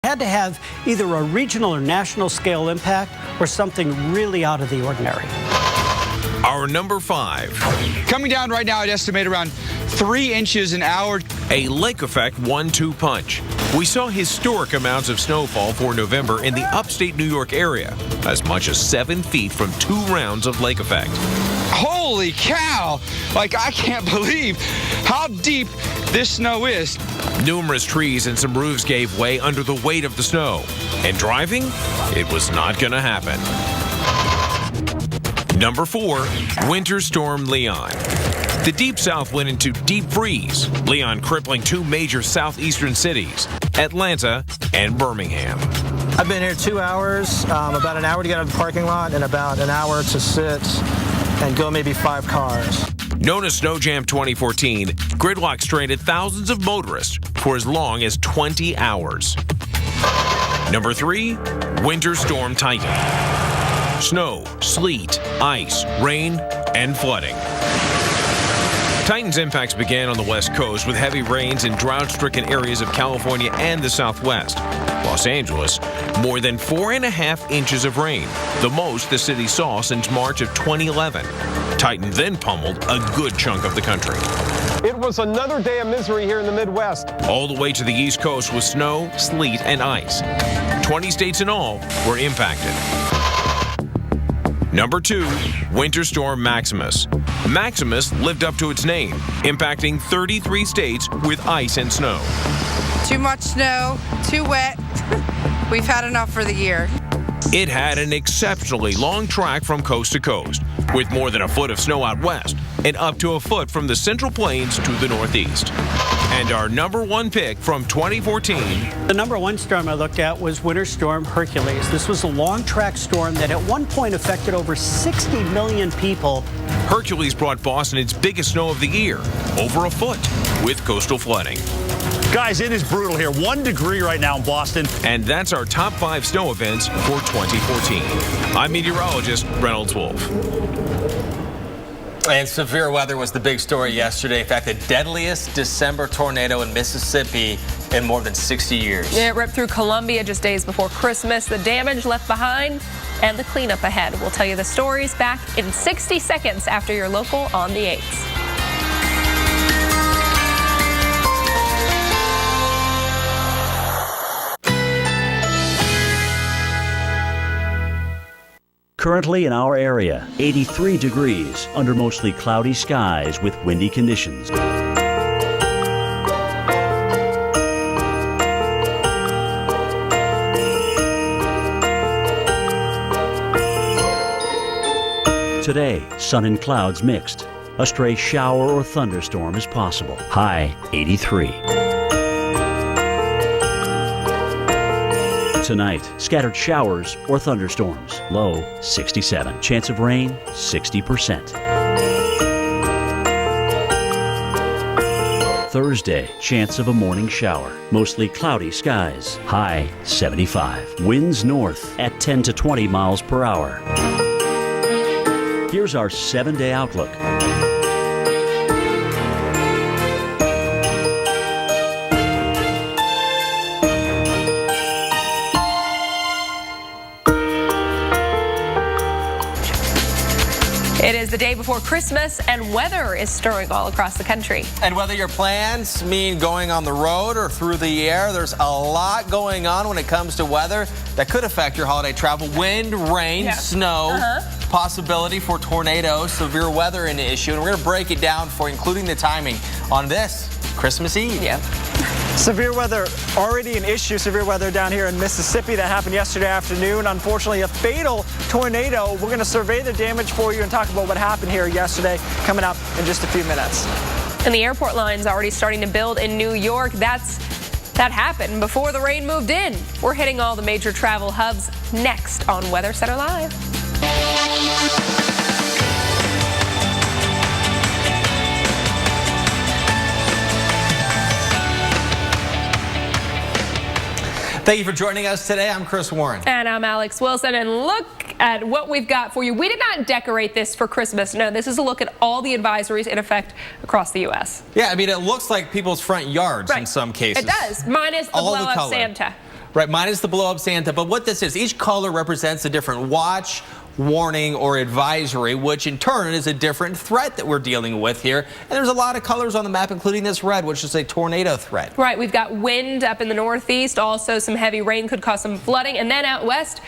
had to have either a regional or national scale impact or something really out of the ordinary. Our number 5. Coming down right now, I'd estimate around 3 inches an hour. A lake effect 1-2 punch. We saw historic amounts of snowfall for November in the upstate New York area, as much as 7 feet from 2 rounds of lake effect. Holy cow! Like, I can't believe how deep this snow is. Numerous trees and some roofs gave way under the weight of the snow. And driving? It was not going to happen. Number 4, Winter Storm Leon. The deep south went into deep freeze, Leon crippling 2 major southeastern cities, Atlanta and Birmingham. I've been here 2 hours, about an hour to get out of the parking lot, and about an hour to sit and go maybe 5 cars. Known as Snow Jam 2014, gridlock stranded thousands of motorists for as long as 20 hours. Number 3, Winter Storm Titan. Snow, sleet, ice, rain, and flooding. Titan's impacts began on the West Coast with heavy rains in drought-stricken areas of California and the Southwest. Los Angeles, more than 4.5 inches of rain, the most the city saw since March of 2011. Titan then pummeled a good chunk of the country. It was another day of misery here in the Midwest. All the way to the East Coast with snow, sleet, and ice. 20 states in all were impacted. Number 2, Winter Storm Maximus. Maximus lived up to its name, impacting 33 states with ice and snow. Too much snow, too wet. We've had enough for the year. It had an exceptionally long track from coast to coast, with more than a foot of snow out west and up to a foot from the Central Plains to the Northeast. And our number 1 pick from 2014. The number 1 storm I looked at was Winter Storm Hercules. This was a long track storm that at one point affected over 60 million people. Hercules brought Boston its biggest snow of the year, over a foot, with coastal flooding. Guys, it is brutal here. 1 degree right now in Boston. And that's our top 5 snow events for 2014. I'm meteorologist Reynolds Wolf. And severe weather was the big story yesterday. In fact, the deadliest December tornado in Mississippi in more than 60 years. Yeah, it ripped through Columbia just days before Christmas. The damage left behind and the cleanup ahead. We'll tell you the stories back in 60 seconds after your local on the 8s. Currently in our area, 83 degrees under mostly cloudy skies with windy conditions. Today, sun and clouds mixed. A stray shower or thunderstorm is possible. High 83. Tonight, scattered showers or thunderstorms. Low 67. Chance of rain 60%. Thursday, chance of a morning shower. Mostly cloudy skies. High 75. Winds north at 10 to 20 miles per hour. Here's our 7-day outlook. It is the day before Christmas, and weather is stirring all across the country. And whether your plans mean going on the road or through the air, there's a lot going on when it comes to weather that could affect your holiday travel. Wind, rain, snow, possibility for tornadoes, severe weather an issue. And we're going to break it down for you, including the timing on this Christmas Eve. Yeah. Severe weather already an issue. Severe weather down here in Mississippi that happened yesterday afternoon. Unfortunately, a fatal tornado. We're going to survey the damage for you and talk about what happened here yesterday coming up in just a few minutes. And the airport line's already starting to build in New York. That happened before the rain moved in. We're hitting all the major travel hubs next on Weather Center Live. Thank you for joining us today. I'm Chris Warren. And I'm Alex Wilson. And look at what we've got for you. We did not decorate this for Christmas. No, this is a look at all the advisories in effect across the U.S. Yeah, I mean, it looks like people's front yards in some cases. It does, minus the blow-up Santa. Right, minus the blow-up Santa. But what this is, each color represents a different watch, warning, or advisory, which in turn is a different threat that we're dealing with here. And there's a lot of colors on the map, including this red, which is a tornado threat. Right, we've got wind up in the northeast. Also, some heavy rain could cause some flooding. And then out west,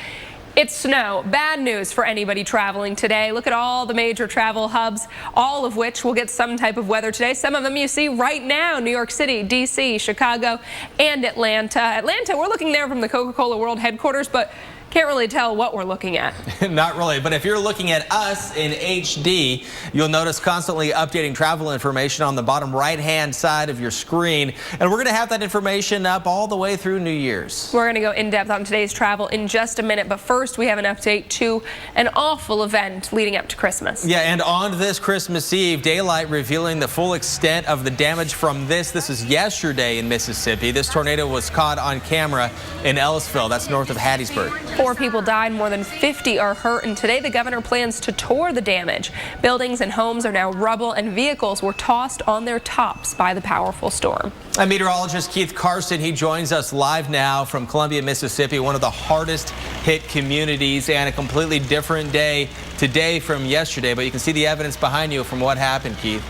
it's snow. Bad news for anybody traveling today. Look at all the major travel hubs, all of which will get some type of weather today. Some of them you see right now: New York City, D.C., Chicago, and Atlanta. Atlanta, we're looking there from the Coca-Cola World headquarters, but can't really tell what we're looking at. Not really, but if you're looking at us in HD, you'll notice constantly updating travel information on the bottom right-hand side of your screen. And we're going to have that information up all the way through New Year's. We're going to go in depth on today's travel in just a minute, but first we have an update to an awful event leading up to Christmas. Yeah, and on this Christmas Eve, daylight revealing the full extent of the damage from this. This is yesterday in Mississippi. This tornado was caught on camera in Ellisville. That's north of Hattiesburg. 4 people died, more than 50 are hurt, and today the governor plans to tour the damage. Buildings and homes are now rubble, and vehicles were tossed on their tops by the powerful storm. And meteorologist Keith Carson, he joins us live now from Columbia, Mississippi, one of the hardest hit communities, and a completely different day today from yesterday. But you can see the evidence behind you from what happened, Keith.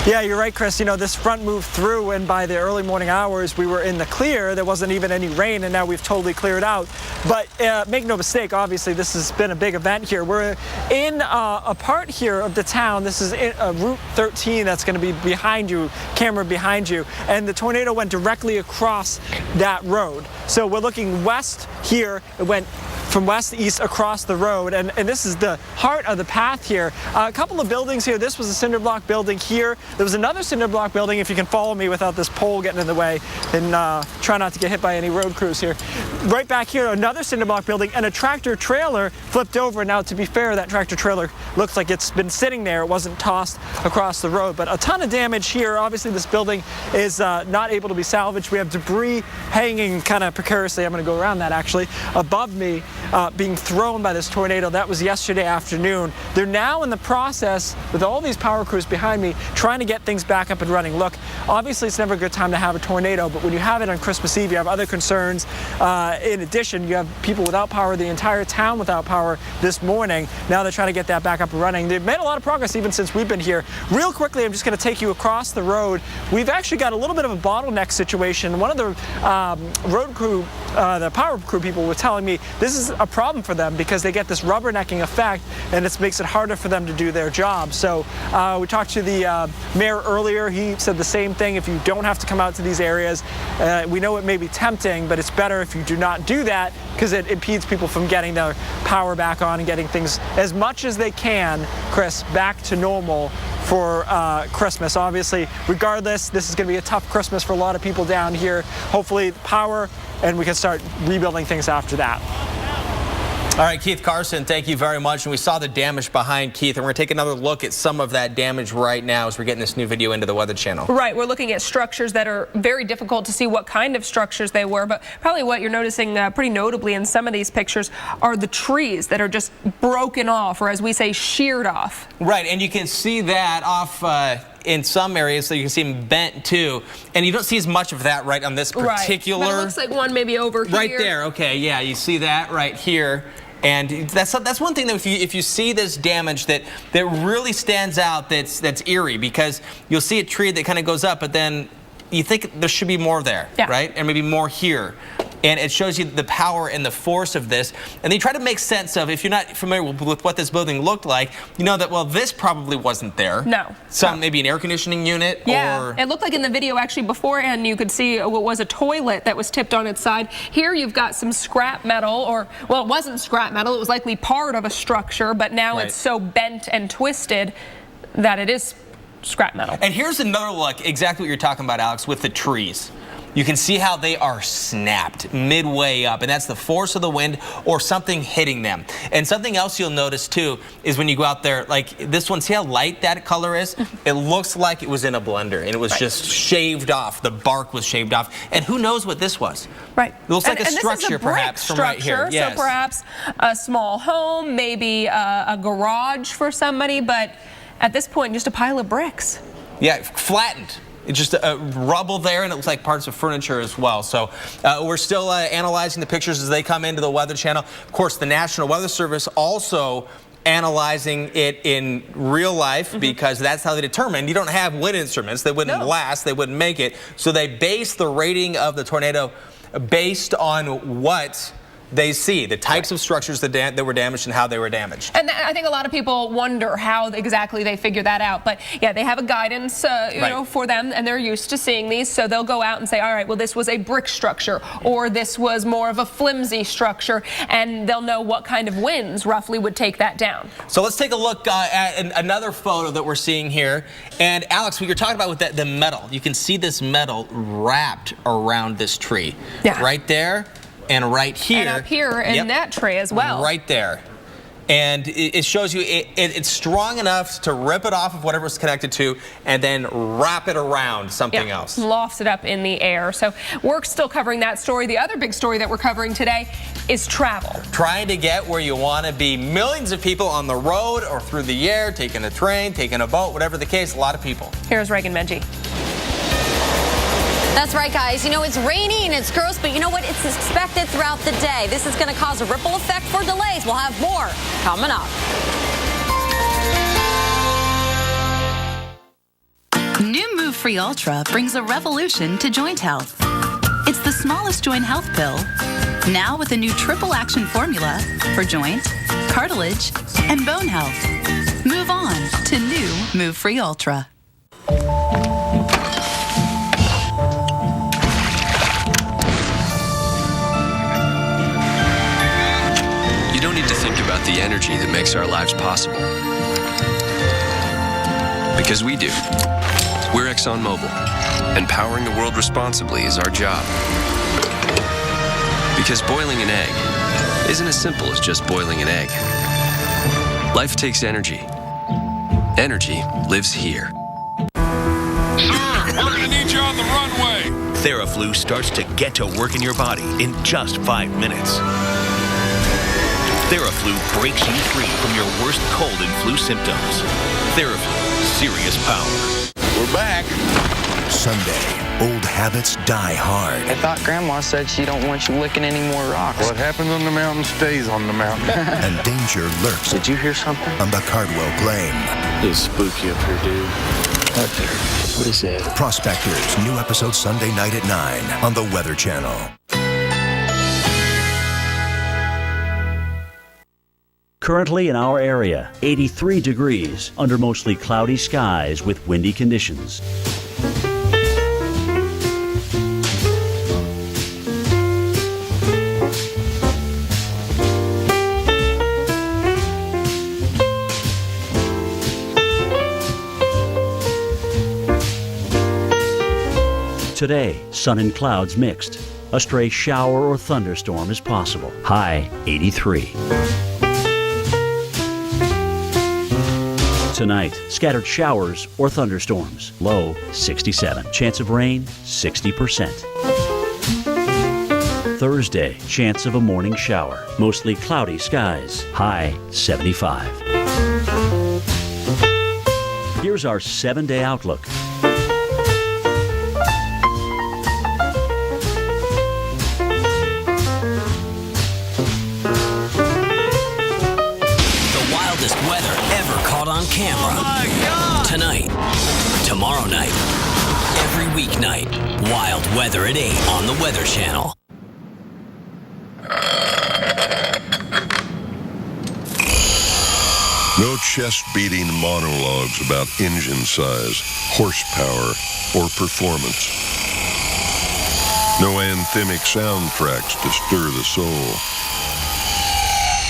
Yeah, you're right, Chris. You know, this front moved through, and by the early morning hours, we were in the clear. There wasn't even any rain, and now we've totally cleared out. But make no mistake, obviously, this has been a big event here. We're in a part here of the town. This is Route 13 that's going to be behind you, camera behind you, and the tornado went directly across that road. So we're looking west here. It went from west to east across the road, and this is the heart of the path here. A couple of buildings here. This was a cinder block building here. There was another cinder block building, if you can follow me without this pole getting in the way, and try not to get hit by any road crews here. Right back here, another cinder block building, and a tractor trailer flipped over. Now, to be fair, that tractor trailer looks like it's been sitting there. It wasn't tossed across the road, but a ton of damage here. Obviously, this building is not able to be salvaged. We have debris hanging kind of precariously. I'm going to go around that, actually, above me. Being thrown by this tornado. That was yesterday afternoon. They're now in the process, with all these power crews behind me, trying to get things back up and running. Look, obviously it's never a good time to have a tornado, but when you have it on Christmas Eve, you have other concerns. In addition, you have people without power, the entire town without power this morning. Now they're trying to get that back up and running. They've made a lot of progress even since we've been here. Real quickly, I'm just going to take you across the road. We've actually got a little bit of a bottleneck situation. One of the road crew, the power crew people were telling me this is a problem for them because they get this rubbernecking effect, and it makes it harder for them to do their job. So we talked to the mayor earlier. He said the same thing. If you don't have to come out to these areas, we know it may be tempting, but it's better if you do not do that because it impedes people from getting their power back on and getting things as much as they can, Chris, back to normal for Christmas. Obviously, regardless, this is going to be a tough Christmas for a lot of people down here. Hopefully power, and we can start rebuilding things after that. All right, Keith Carson, thank you very much. And we saw the damage behind Keith, and we're going to take another look at some of that damage right now as we're getting this new video into the Weather Channel. Right, we're looking at structures that are very difficult to see what kind of structures they were, but probably what you're noticing pretty notably in some of these pictures are the trees that are just broken off, or as we say, sheared off. Right, and you can see that off in some areas, so you can see them bent too, and you don't see as much of that right on this particular. Right. But it looks like one maybe over here. Right there, okay, yeah, you see that right here. And that's one thing that if you see this damage that really stands out, that's eerie, because you'll see a tree that kind of goes up, but then you think there should be more there, right? And maybe more here. And it shows you the power and the force of this. And they try to make sense of, if you're not familiar with what this building looked like, you know that, well, this probably wasn't there. No. Maybe an air conditioning unit. Yeah, or it looked like in the video actually beforehand you could see what was a toilet that was tipped on its side. Here you've got some scrap metal, or, well, it wasn't scrap metal, it was likely part of a structure, but now it's so bent and twisted that it is scrap metal. And here's another look, exactly what you're talking about, Alex, with the trees. You can see how they are snapped midway up, and that's the force of the wind or something hitting them. And something else you'll notice too is when you go out there, like this one, see how light that color is? It looks like it was in a blender, and it was just shaved off. The bark was shaved off. And who knows what this was? Right. It looks like a structure, perhaps, from right here. Yes. So perhaps a small home, maybe a garage for somebody, but at this point, just a pile of bricks. Yeah, flattened. just rubble there, and it looks like parts of furniture as well. So we're still analyzing the pictures as they come into the Weather Channel. Of course, the National Weather Service also analyzing it in real life, because that's how they determine. You don't have wind instruments. They wouldn't last. They wouldn't make it. So they base the rating of the tornado based on what they see, the types of structures that were damaged and how they were damaged. And I think a lot of people wonder how exactly they figure that out. But yeah, they have a guidance you know, for them, and they're used to seeing these. So they'll go out and say, all right, well, this was a brick structure, or this was more of a flimsy structure, and they'll know what kind of winds roughly would take that down. So let's take a look at another photo that we're seing here. And Alex, what you're talking about with the metal, you can see this metal wrapped around this tree. Yeah. Right there. And right here. And up here in that tray as well. Right there. And it shows you it's strong enough to rip it off of whatever it's connected to and then wrap it around something else. Lofts it up in the air. So we're still covering that story. The other big story that we're covering today is travel. Trying to get where you want to be. Millions of people on the road or through the air, taking a train, taking a boat, whatever the case, a lot of people. Here's Reagan Menji. That's right, guys. You know, it's rainy and it's gross, but you know what? It's expected throughout the day. This is going to cause a ripple effect for delays. We'll have more coming up. New Move Free Ultra brings a revolution to joint health. It's the smallest joint health pill, now with a new triple action formula for joint, cartilage, and bone health. Move on to new Move Free Ultra. You don't need to think about the energy that makes our lives possible. Because we do. We're ExxonMobil, and powering the world responsibly is our job. Because boiling an egg isn't as simple as just boiling an egg. Life takes energy. Energy lives here. Sir, we're gonna need you on the runway. Theraflu starts to get to work in your body in just 5 minutes. Theraflu breaks you free from your worst cold and flu symptoms. Theraflu, serious power. We're back. Sunday, old habits die hard. I thought Grandma said she don't want you licking any more rocks. What happens on the mountain stays on the mountain. And danger lurks. Did you hear something? On the Cardwell Plain. It's spooky up here, dude. Up there. What is that? Prospectors, new episode Sunday night at 9 on the Weather Channel. Currently in our area, 83 degrees under mostly cloudy skies with windy conditions. Today, sun and clouds mixed. A stray shower or thunderstorm is possible. High 83. Tonight, scattered showers or thunderstorms. Low 67. Chance of rain 60%. Thursday, chance of a morning shower. Mostly cloudy skies. High 75. Here's our 7-day outlook. On camera. Oh my God. Tonight, tomorrow night, every weeknight, wild weather at 8 on the Weather Channel. No chest-beating monologues about engine size, horsepower, or performance. No anthemic soundtracks to stir the soul.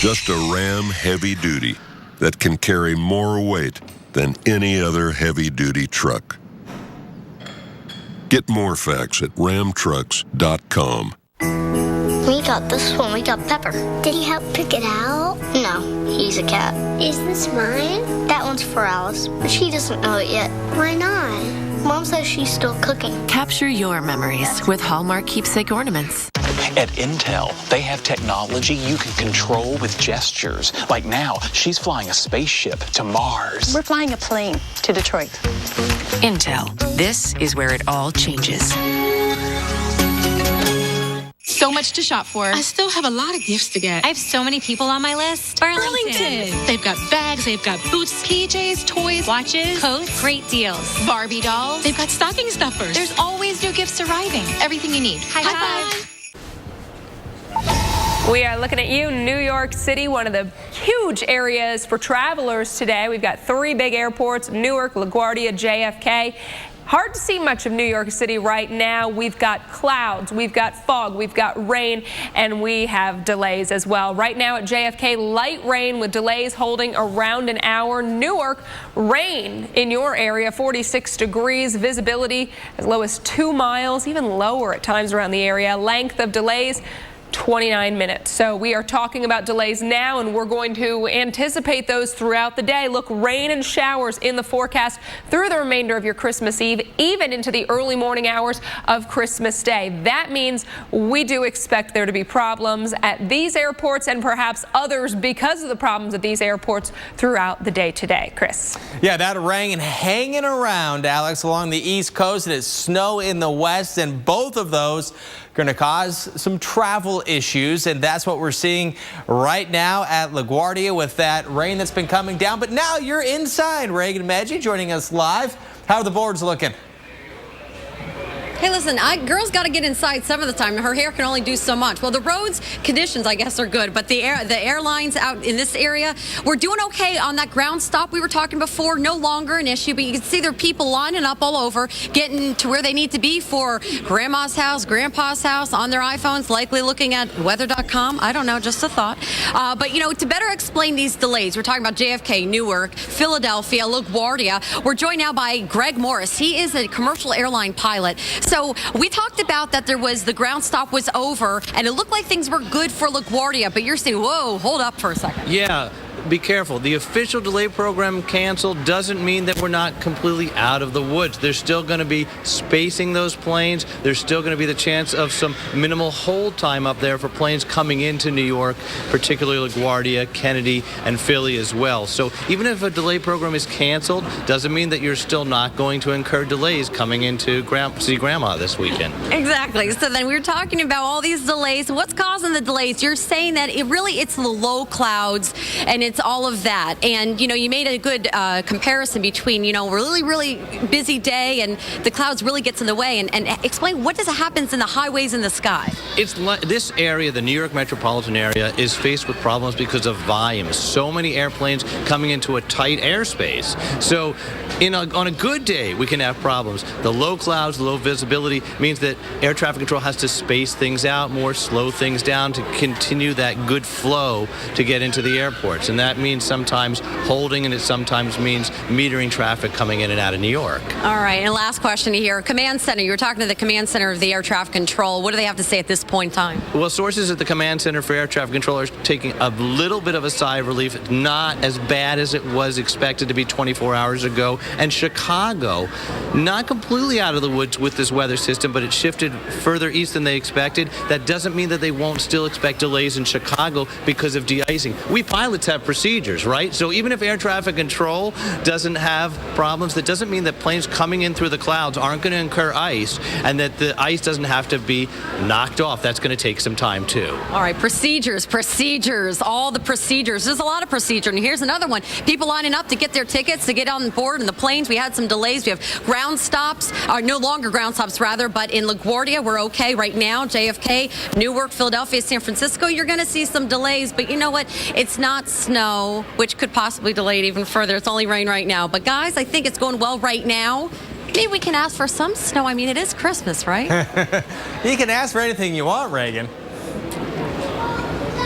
Just a Ram heavy duty that can carry more weight than any other heavy-duty truck. Get more facts at ramtrucks.com. We got this one. We got Pepper. Did he help pick it out? No, he's a cat. Is this mine? That one's for Alice, but she doesn't know it yet. Why not? Mom says she's still cooking. Capture your memories with Hallmark keepsake ornaments. At Intel, they have technology you can control with gestures. Like now, she's flying a spaceship to Mars. We're flying a plane to Detroit. Intel. This is where it all changes. So much to shop for. I still have a lot of gifts to get. I have so many people on my list. Burlington. They've got bags, they've got boots, PJs, toys, Watches, coats, great deals. Barbie dolls. They've got stocking stuffers. There's always new gifts arriving. Everything you need. High five. We are looking at you, New York City, one of the huge areas for travelers today. We've got 3 big airports, Newark, LaGuardia, JFK. Hard to see much of New York City right now. We've got clouds, we've got fog, we've got rain, and we have delays as well. Right now at JFK, light rain with delays holding around an hour. Newark, rain in your area, 46 degrees, visibility as low as 2 miles, even lower at times around the area. Length of delays, 29 minutes. So we are talking about delays now, and we're going to anticipate those throughout the day. Look, rain and showers in the forecast through the remainder of your Christmas Eve, even into the early morning hours of Christmas Day. That means we do expect there to be problems at these airports and perhaps others because of the problems at these airports throughout the day today. Chris. Yeah, that rain hanging around, Alex, along the East Coast. It is snow in the west, and both of those going to cause some travel issues, and that's what we're seeing right now at LaGuardia with that rain that's been coming down. But now you're inside. Reagan Medji joining us live. How are the boards looking? Hey, listen, girls got to get inside some of the time. Her hair can only do so much. Well, the roads conditions, I guess, are good, but the airlines out in this area, we're doing okay on that ground stop we were talking before. No longer an issue, but you can see there are people lining up all over, getting to where they need to be for grandma's house, grandpa's house, on their iPhones, likely looking at weather.com. I don't know, just a thought. But, you know, to better explain these delays, we're talking about JFK, Newark, Philadelphia, LaGuardia. We're joined now by Greg Morris. He is a commercial airline pilot. So we talked about that there was the ground stop was over, and it looked like things were good for LaGuardia, but you're saying, whoa, hold up for a second. Yeah. Be careful. The official delay program canceled doesn't mean that we're not completely out of the woods. There's still going to be spacing those planes. There's still going to be the chance of some minimal hold time up there for planes coming into New York, particularly LaGuardia, Kennedy, and Philly as well. So even if a delay program is canceled, doesn't mean that you're still not going to incur delays coming into see Grandma this weekend. Exactly. So then we were talking about all these delays. What's causing the delays? You're saying that it's the low clouds, and it's all of that. And, you know, you made a good comparison between, you know, really, really busy day and the clouds really gets in the way. And explain what happens in the highways in the sky. It's this area, the New York metropolitan area, is faced with problems because of volume. So many airplanes coming into a tight airspace. So on a good day, we can have problems. The low clouds, the low visibility means that air traffic control has to space things out more, slow things down to continue that good flow to get into the airports. And that means sometimes holding, and it sometimes means metering traffic coming in and out of New York. All right, and last question here. Command Center, you were talking to the Command Center of the Air Traffic Control. What do they have to say at this point in time? Well, sources at the Command Center for Air Traffic Control are taking a little bit of a sigh of relief. Not as bad as it was expected to be 24 hours ago. And Chicago, not completely out of the woods with this weather system, but it shifted further east than they expected. That doesn't mean that they won't still expect delays in Chicago because of de-icing. We pilots have procedures, right? So even if air traffic control doesn't have problems, that doesn't mean that planes coming in through the clouds aren't going to incur ice, and that the ice doesn't have to be knocked off. That's going to take some time too. All right, procedures, all the procedures. There's a lot of procedure, and here's another one. People lining up to get their tickets, to get on board in the planes. We had some delays. We have ground stops, or no longer ground stops rather, but in LaGuardia, we're okay right now. JFK, Newark, Philadelphia, San Francisco, you're going to see some delays, but you know what? It's not snow, which could possibly delay it even further. It's only rain right now. But guys, I think it's going well right now. Maybe we can ask for some snow. I mean, it is Christmas, right? You can ask for anything you want, Reagan.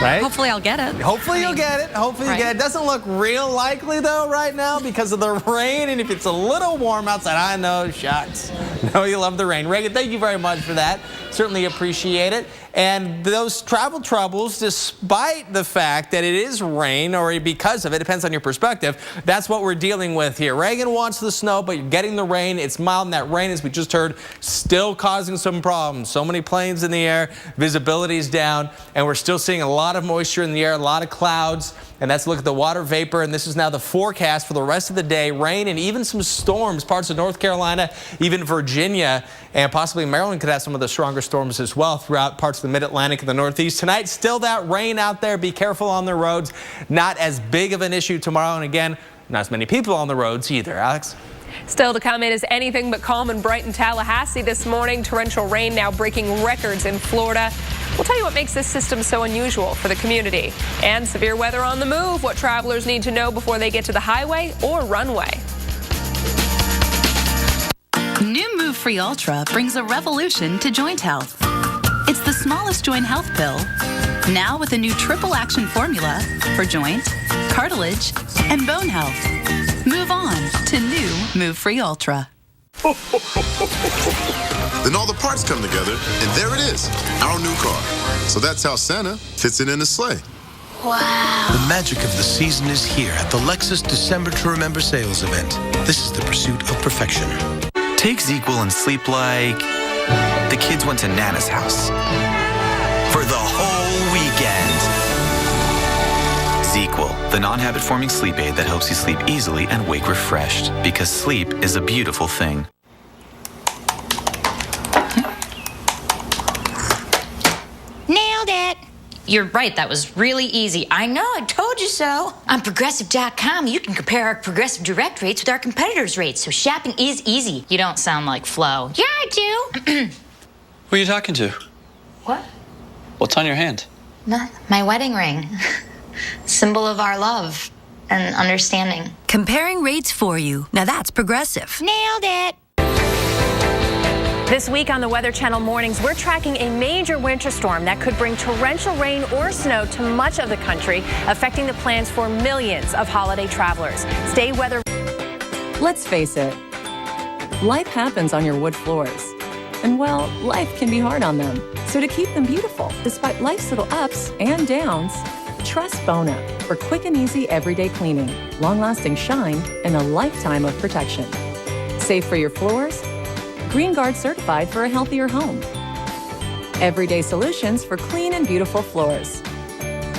Right? Hopefully I'll get it. Hopefully you'll get it. Hopefully you get it. It doesn't look real likely, though, right now because of the rain. And if it's a little warm outside, I know, shots. No, you love the rain. Reagan, thank you very much for that. certainly appreciate it. And those travel troubles, despite the fact that it is rain, or because of it, depends on your perspective, that's what we're dealing with here. Reagan wants the snow, but you're getting the rain. It's mild, and that rain, as we just heard, still causing some problems. So many planes in the air, visibility is down, and we're still seeing a lot of moisture in the air, a lot of clouds. And that's a look at the water vapor, and this is now the forecast for the rest of the day. Rain and even some storms, parts of North Carolina, even Virginia, and possibly Maryland could have some of the stronger storms as well throughout parts of the mid-Atlantic and the Northeast. Tonight, still that rain out there. Be careful on the roads. Not as big of an issue tomorrow, and again, not as many people on the roads either. Alex? Still to come, it is anything but calm and bright in Tallahassee this morning. Torrential rain now breaking records in Florida. We'll tell you what makes this system so unusual for the community. And severe weather on the move, what travelers need to know before they get to the highway or runway. New Move Free Ultra brings a revolution to joint health. It's the smallest joint health pill, now with a new triple action formula for joint, cartilage, and bone health. Move on to new Move Free Ultra. Then all the parts come together, and there it is, our new car. So that's how Santa fits it in his sleigh. Wow. The magic of the season is here at the Lexus December to Remember sales event. This is the pursuit of perfection. Take ZzzQuil and sleep like the kids went to Nana's house for the whole weekend. ZzzQuil, the non-habit forming sleep aid that helps you sleep easily and wake refreshed, because sleep is a beautiful thing. Nailed it. You're right, that was really easy. I know, I told you so. On Progressive.com, you can compare our Progressive Direct rates with our competitors' rates, so shopping is easy. You don't sound like Flo. Yeah, I do. Who are you talking to? What? What's on your hand? My wedding ring. Symbol of our love and understanding. Comparing rates for you. Now that's Progressive. Nailed it. This week on the Weather Channel Mornings, we're tracking a major winter storm that could bring torrential rain or snow to much of the country, affecting the plans for millions of holiday travelers. Stay weather. Let's face it, life happens on your wood floors. And well, life can be hard on them. So to keep them beautiful, despite life's little ups and downs, trust Bona for quick and easy everyday cleaning, long-lasting shine, and a lifetime of protection. Safe for your floors, Green Guard certified for a healthier home. Everyday solutions for clean and beautiful floors,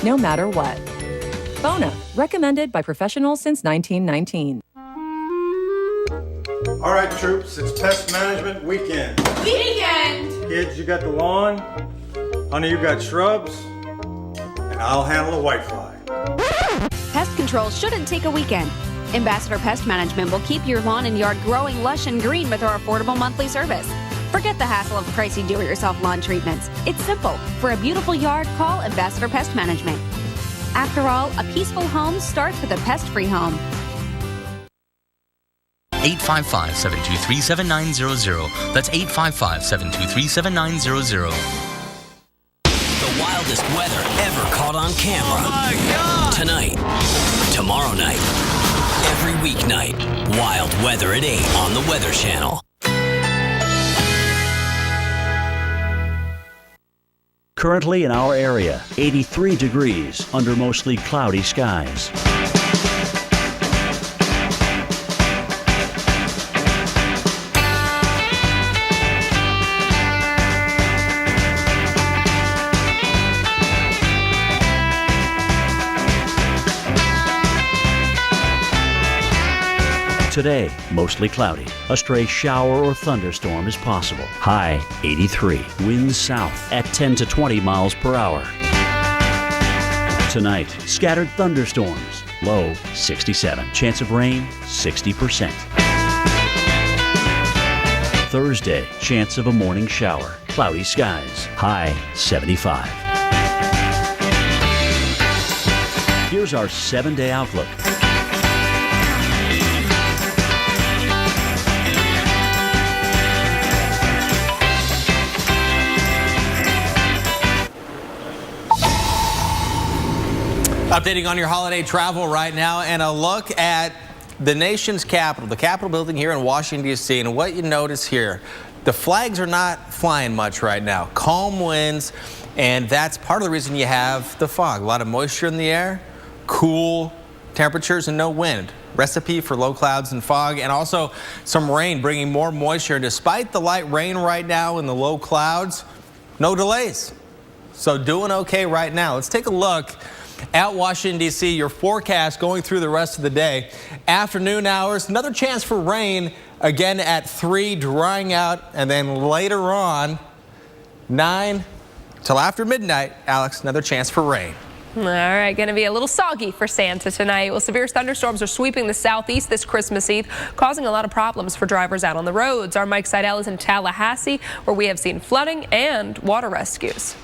no matter what. Bona, recommended by professionals since 1919. All right, troops, it's pest management weekend. Kids, you got the lawn. Honey, you got shrubs. And I'll handle the whitefly. Pest control shouldn't take a weekend. Ambassador Pest Management will keep your lawn and yard growing lush and green with our affordable monthly service. Forget the hassle of pricey do-it-yourself lawn treatments. It's simple. For a beautiful yard, call Ambassador Pest Management. After all, a peaceful home starts with a pest-free home. 855-723-7900. That's 855-723-7900. The wildest weather ever caught on camera. Oh my God! Tonight, tomorrow night, every weeknight. Wild weather at 8 on the Weather Channel. Currently in our area, 83 degrees under mostly cloudy skies. Today, mostly cloudy. A stray shower or thunderstorm is possible. High 83. Winds south at 10 to 20 miles per hour. Tonight, scattered thunderstorms. Low 67. Chance of rain 60%. Thursday, chance of a morning shower. Cloudy skies. High 75. Here's our 7-day outlook. Updating on your holiday travel right now, and a look at the nation's capital, the Capitol building here in Washington, D.C., and what you notice here. the flags are not flying much right now. Calm winds, and that's part of the reason you have the fog. A lot of moisture in the air, cool temperatures, and no wind. Recipe for low clouds and fog, and also some rain bringing more moisture. Despite the light rain right now and the low clouds, no delays. So doing okay right now. Let's take a look at Washington, D.C. Your forecast going through the rest of the day. Afternoon hours, another chance for rain again at 3, drying out, and then later on 9 till after midnight. Alex, another chance for rain. All right, going to be a little soggy for Santa tonight. Well, severe thunderstorms are sweeping the southeast this Christmas Eve, causing a lot of problems for drivers out on the roads. Our Mike Seidel is in Tallahassee, where we have seen flooding and water rescues.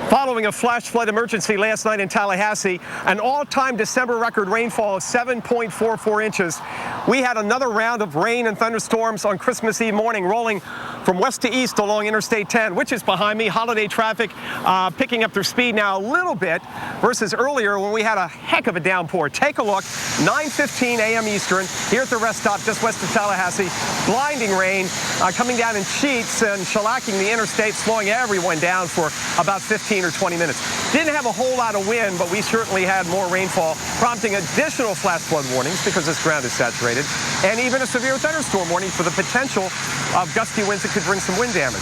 Following a flash flood emergency last night in Tallahassee, an all-time December record rainfall of 7.44 inches. We had another round of rain and thunderstorms on Christmas Eve morning, rolling from west to east along Interstate 10, which is behind me. Holiday traffic picking up their speed now a little bit versus earlier when we had a heck of a downpour. Take a look, 9:15 a.m. Eastern, here at the rest stop just west of Tallahassee. Blinding rain coming down in sheets and shellacking the interstate, slowing everyone down for about 15 or 20 minutes. Didn't have a whole lot of wind, but we certainly had more rainfall, prompting additional flash flood warnings because this ground is saturated, and even a severe thunderstorm warning for the potential of gusty winds that could bring some wind damage.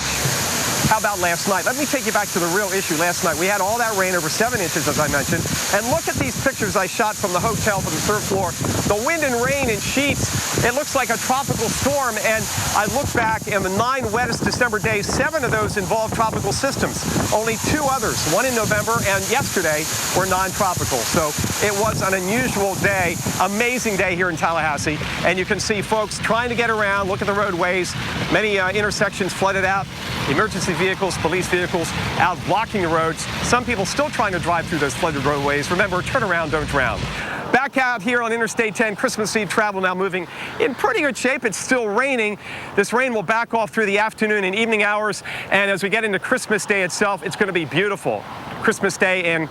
How about last night? Let me take you back to the real issue last night. We had all that rain, over 7 inches, as I mentioned. And look at these pictures I shot from the hotel from the third floor. The wind and rain in sheets, it looks like a tropical storm. And I look back, and the 9 wettest December days, 7 of those involved tropical systems. Only 2 others, one in November and yesterday, were non-tropical. So it was an unusual day, amazing day here in Tallahassee. And you can see folks trying to get around, look at the roadways. Many intersections flooded out. Emergency vehicles, police vehicles out blocking the roads. Some people still trying to drive through those flooded roadways. Remember, turn around, don't drown. Back out here on Interstate 10, Christmas Eve travel now moving in pretty good shape. It's still raining. This rain will back off through the afternoon and evening hours. And as we get into Christmas Day itself, it's going to be beautiful. Christmas Day and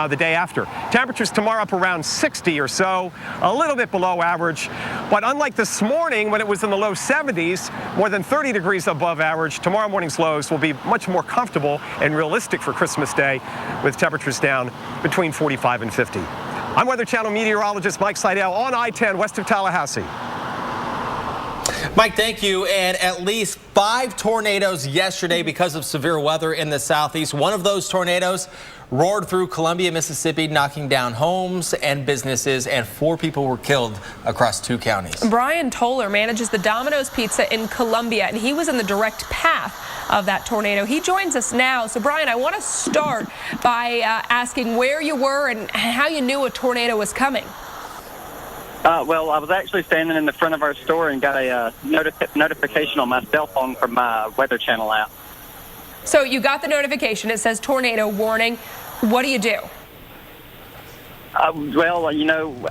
the day after. Temperatures tomorrow up around 60 or so, a little bit below average. But unlike this morning when it was in the low 70s, more than 30 degrees above average, tomorrow morning's lows will be much more comfortable and realistic for Christmas Day, with temperatures down between 45 and 50. I'm Weather Channel meteorologist Mike Seidel on I-10 west of Tallahassee. Mike, thank you. And at least 5 tornadoes yesterday because of severe weather in the southeast. One of those tornadoes roared through Columbia, Mississippi, knocking down homes and businesses, and 4 people were killed across 2 counties. Brian Toller manages the Domino's Pizza in Columbia, and he was in the direct path of that tornado. He joins us now. So, Brian, I want to start by asking where you were and how you knew a tornado was coming. Well, I was actually standing in the front of our store and got a notification on my cell phone from my Weather Channel app. So you got the notification. It says tornado warning. What do you do? Well, you know,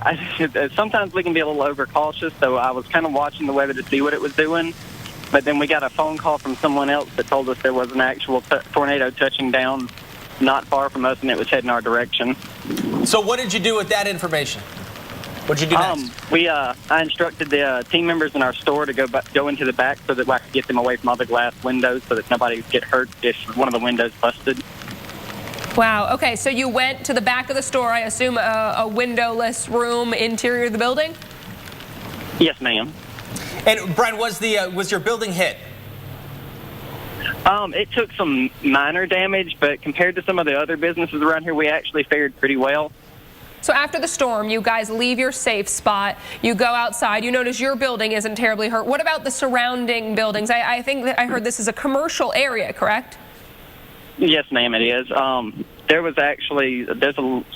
sometimes we can be a little overcautious, so I was kind of watching the weather to see what it was doing. But then we got a phone call from someone else that told us there was an actual tornado touching down not far from us, and it was heading our direction. So what did you do with that information? What did you do next? I instructed the team members in our store to go into the back so that I could get them away from all the glass windows so that nobody would get hurt if one of the windows busted. Wow. Okay, so you went to the back of the store, I assume a windowless room, interior of the building? Yes, ma'am. And Brian, was your building hit? It took some minor damage, but compared to some of the other businesses around here, we actually fared pretty well. So after the storm, you guys leave your safe spot. You go outside. You notice your building isn't terribly hurt. What about the surrounding buildings? I think that I heard this is a commercial area, correct? Yes, ma'am, it is. There's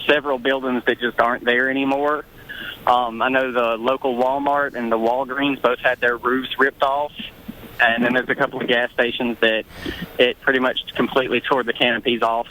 several buildings that just aren't there anymore. I know the local Walmart and the Walgreens both had their roofs ripped off. And then there's a couple of gas stations that it pretty much completely tore the canopies off.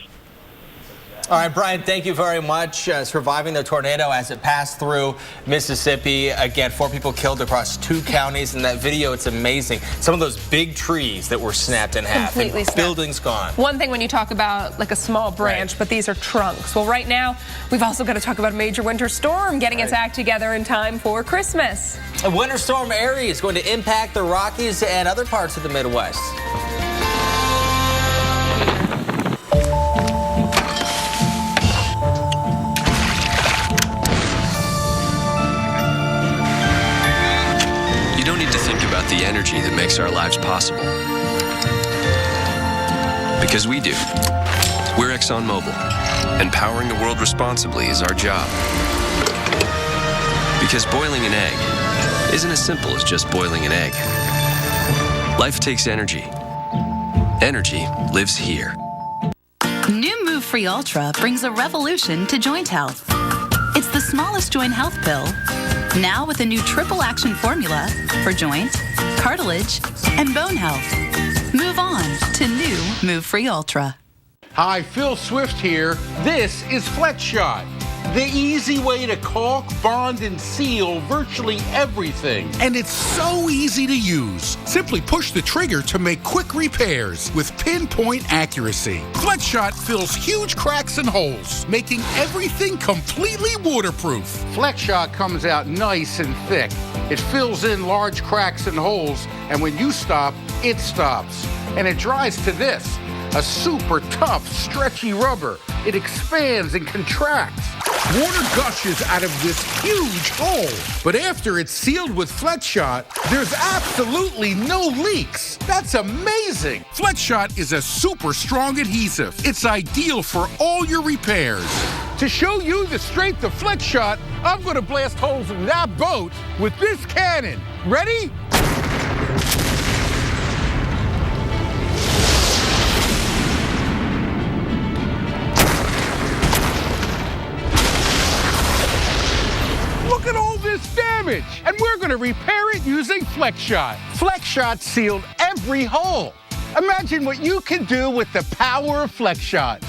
All right, Brian, thank you very much. Surviving the tornado as it passed through Mississippi. Again, 4 people killed across 2 counties. In that video, it's amazing. Some of those big trees that were snapped in half. Completely snapped. Buildings gone. One thing when you talk about like a small branch, but these are trunks. Well, right now, we've also got to talk about a major winter storm getting its act together in time for Christmas. A winter storm area is going to impact the Rockies and other parts of the Midwest. You don't need to think about the energy that makes our lives possible. Because we do. We're ExxonMobil, and powering the world responsibly is our job. Because boiling an egg isn't as simple as just boiling an egg. Life takes energy. Energy lives here. New Move Free Ultra brings a revolution to joint health. It's the smallest joint health pill, now with a new triple action formula for joint, cartilage, and bone health. Move on to new Move Free Ultra. Hi, Phil Swift here. This is FlexShot, the easy way to caulk, bond, and seal virtually everything. And it's so easy to use. Simply push the trigger to make quick repairs with pinpoint accuracy. FlexShot fills huge cracks and holes, making everything completely waterproof. FlexShot comes out nice and thick. It fills in large cracks and holes, and when you stop, it stops. And it dries to this, a super tough, stretchy rubber. It expands and contracts. Water gushes out of this huge hole. But after it's sealed with FlexShot, there's absolutely no leaks. That's amazing. FlexShot is a super strong adhesive. It's ideal for all your repairs. To show you the strength of FlexShot, I'm going to blast holes in that boat with this cannon. Ready? Look at all this damage, and we're going to repair it using FlexShot. FlexShot sealed every hole. Imagine what you can do with the power of FlexShot.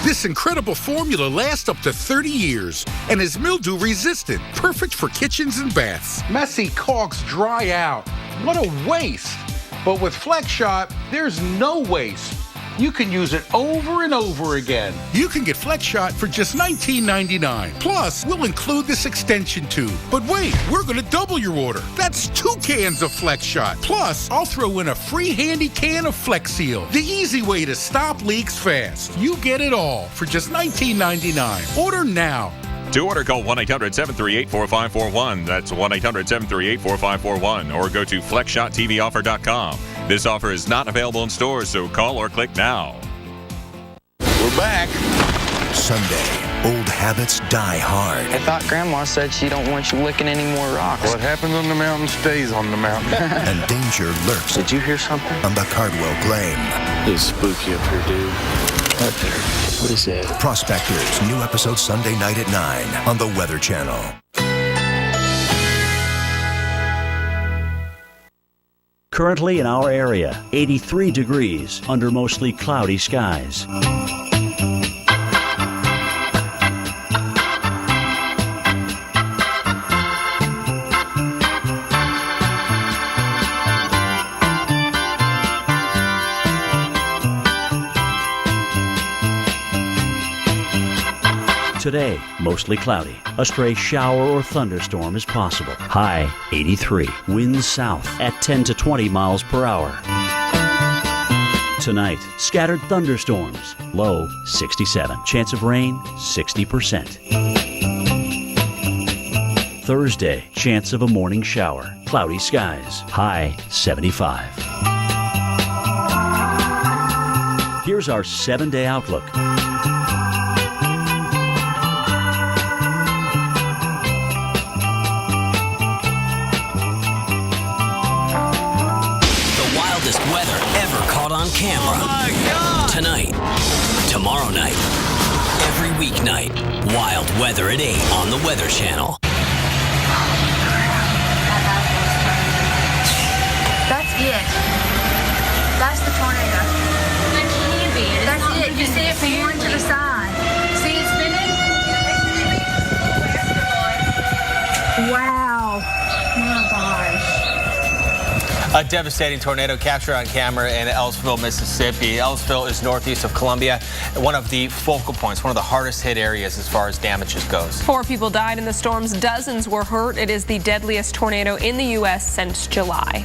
This incredible formula lasts up to 30 years and is mildew resistant, perfect for kitchens and baths. Messy caulks dry out. What a waste. But with FlexShot, there's no waste. You can use it over and over again. You can get FlexShot for just $19.99. Plus, we'll include this extension tube. But wait, we're going to double your order. That's 2 cans of FlexShot. Plus, I'll throw in a free handy can of FlexSeal, the easy way to stop leaks fast. You get it all for just $19.99. Order now. To order, call 1-800-738-4541. That's 1-800-738-4541. Or go to FlexShotTVOffer.com. This offer is not available in stores, so call or click now. We're back. Sunday, old habits die hard. I thought Grandma said she don't want you licking any more rocks. What happens on the mountain stays on the mountain. And danger lurks. Did you hear something? On the Cardwell Claim. It's spooky up here, dude. Up there. What is that? Prospectors, new episode Sunday night at 9 on the Weather Channel. Currently in our area, 83 degrees under mostly cloudy skies. Today, mostly cloudy. A stray shower or thunderstorm is possible. High 83. Winds south at 10 to 20 miles per hour. Tonight, scattered thunderstorms. Low 67. Chance of rain 60%. Thursday, chance of a morning shower. Cloudy skies. High 75. Here's our 7-day outlook. Weather ever caught on camera. Oh my God! Tonight, tomorrow night, every weeknight, wild weather at 8 on the Weather Channel. That's it. That's the tornado. That can't be. That's it. You see it from one to the side. See Wow. My gosh. A devastating tornado captured on camera in Ellisville, Mississippi. Ellisville is northeast of Columbia, one of the focal points, one of the hardest hit areas as far as damages goes. 4 people died in the storms, dozens were hurt. It is the deadliest tornado in the U.S. since July.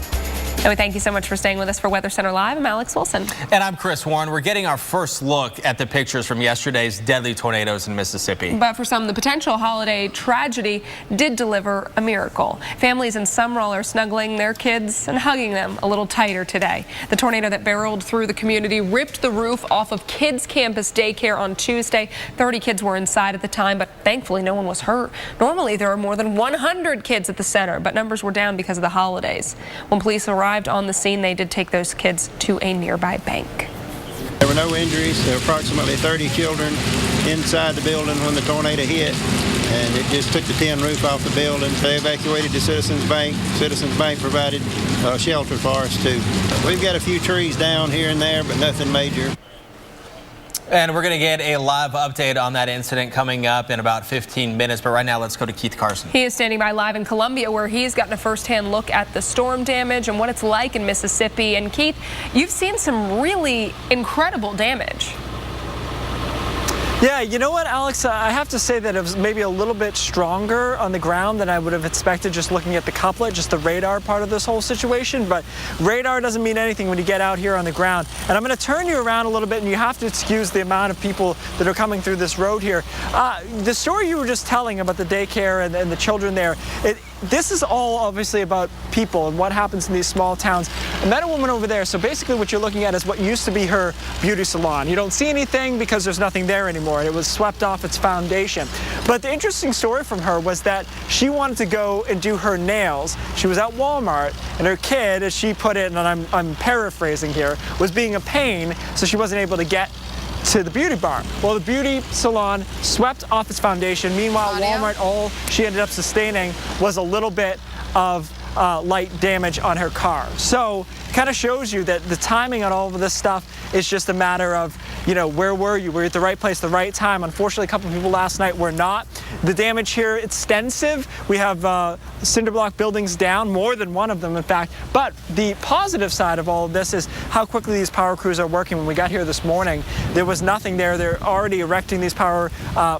And we thank you so much for staying with us for Weather Center Live. I'm Alex Wilson. And I'm Chris Warren. We're getting our first look at the pictures from yesterday's deadly tornadoes in Mississippi. But for some, the potential holiday tragedy did deliver a miracle. Families in Sumrall are snuggling their kids and hugging them a little tighter today. The tornado that barreled through the community ripped the roof off of Kids Campus Daycare on Tuesday. 30 kids were inside at the time, but thankfully no one was hurt. Normally there are more than 100 kids at the center, but numbers were down because of the holidays. When police arrived on the scene, they did take those kids to a nearby bank. There were no injuries. There were approximately 30 children inside the building when the tornado hit, and it just took the tin roof off the building. They evacuated to Citizens Bank. Citizens Bank provided shelter for us too. We've got a few trees down here and there, but nothing major. And we're going to get a live update on that incident coming up in about 15 minutes. But right now, let's go to Keith Carson. He is standing by live in Columbia, where he's gotten a firsthand look at the storm damage and what it's like in Mississippi. And Keith, you've seen some really incredible damage. Yeah, you know what, Alex? I have to say that it was maybe a little bit stronger on the ground than I would have expected just looking at the couplet, just the radar part of this whole situation. But radar doesn't mean anything when you get out here on the ground. And I'm going to turn you around a little bit, and you have to excuse the amount of people that are coming through this road here. The story you were just telling about the daycare and the children there, this is all obviously about people and what happens in these small towns. I met a woman over there, so basically what you're looking at is what used to be her beauty salon. You don't see anything because there's nothing there anymore. It was swept off its foundation. But the interesting story from her was that she wanted to go and do her nails. She was at Walmart, and her kid, as she put it, and I'm paraphrasing here, was being a pain, so she wasn't able to get to the beauty bar. Well, the beauty salon swept off its foundation. Meanwhile, Walmart, all she ended up sustaining was a little bit of light damage on her car. So it kind of shows you that the timing on all of this stuff is just a matter of, you know, where were you? Were you at the right place, the right time? Unfortunately, a couple of people last night were not. The damage here, extensive. We have cinder block buildings down, more than one of them, in fact. But the positive side of all of this is how quickly these power crews are working. When we got here this morning, there was nothing there. They're already erecting these power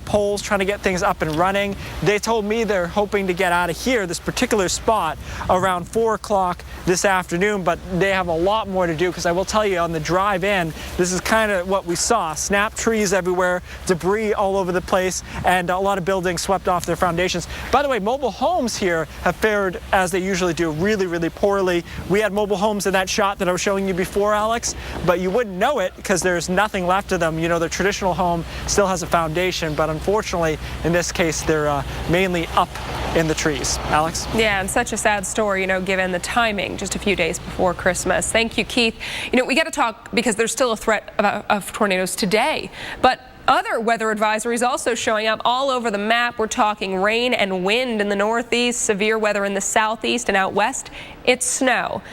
poles, trying to get things up and running. They told me they're hoping to get out of here, this particular spot, around 4 o'clock this afternoon, but they have a lot more to do, because I will tell you, on the drive in, this is kind of what we saw. Snap trees everywhere, debris all over the place, and a lot of buildings swept off their foundations. By the way, mobile homes here have fared as they usually do, really, really poorly. We had mobile homes in that shot that I was showing you before, Alex, but you wouldn't know it because there's nothing left of them. You know, their traditional home still has a foundation, but unfortunately, in this case, they're mainly up in the trees. Alex? Yeah, and such a sad story, you know, given the timing just a few days before Christmas. Thank you, Keith. You know, we got to talk because there's still a threat of tornadoes today, but other weather advisories also showing up all over the map. We're talking rain and wind in the northeast, severe weather in the southeast, and out west, it's snow.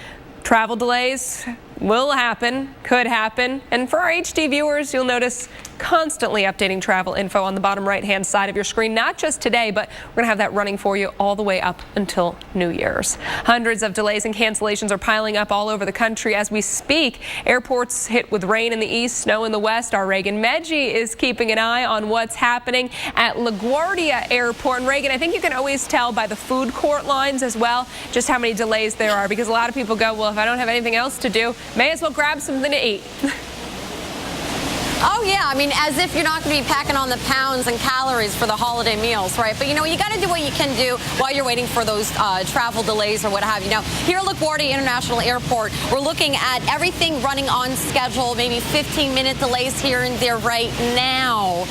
Travel delays will happen, could happen, and for our HD viewers, you'll notice constantly updating travel info on the bottom right-hand side of your screen, not just today, but we're going to have that running for you all the way up until New Year's. Hundreds of delays and cancellations are piling up all over the country as we speak. Airports hit with rain in the east, snow in the west. Our Reagan Medji is keeping an eye on what's happening at LaGuardia Airport. And Reagan, I think you can always tell by the food court lines as well just how many delays there are, because a lot of people go, well, if I don't have anything else to do, may as well grab something to eat. Oh, yeah. I mean, as if you're not going to be packing on the pounds and calories for the holiday meals, right? But, you know, you got to do what you can do while you're waiting for those travel delays or what have you. Now, here at LaGuardia International Airport, we're looking at everything running on schedule, maybe 15-minute delays here and there right now.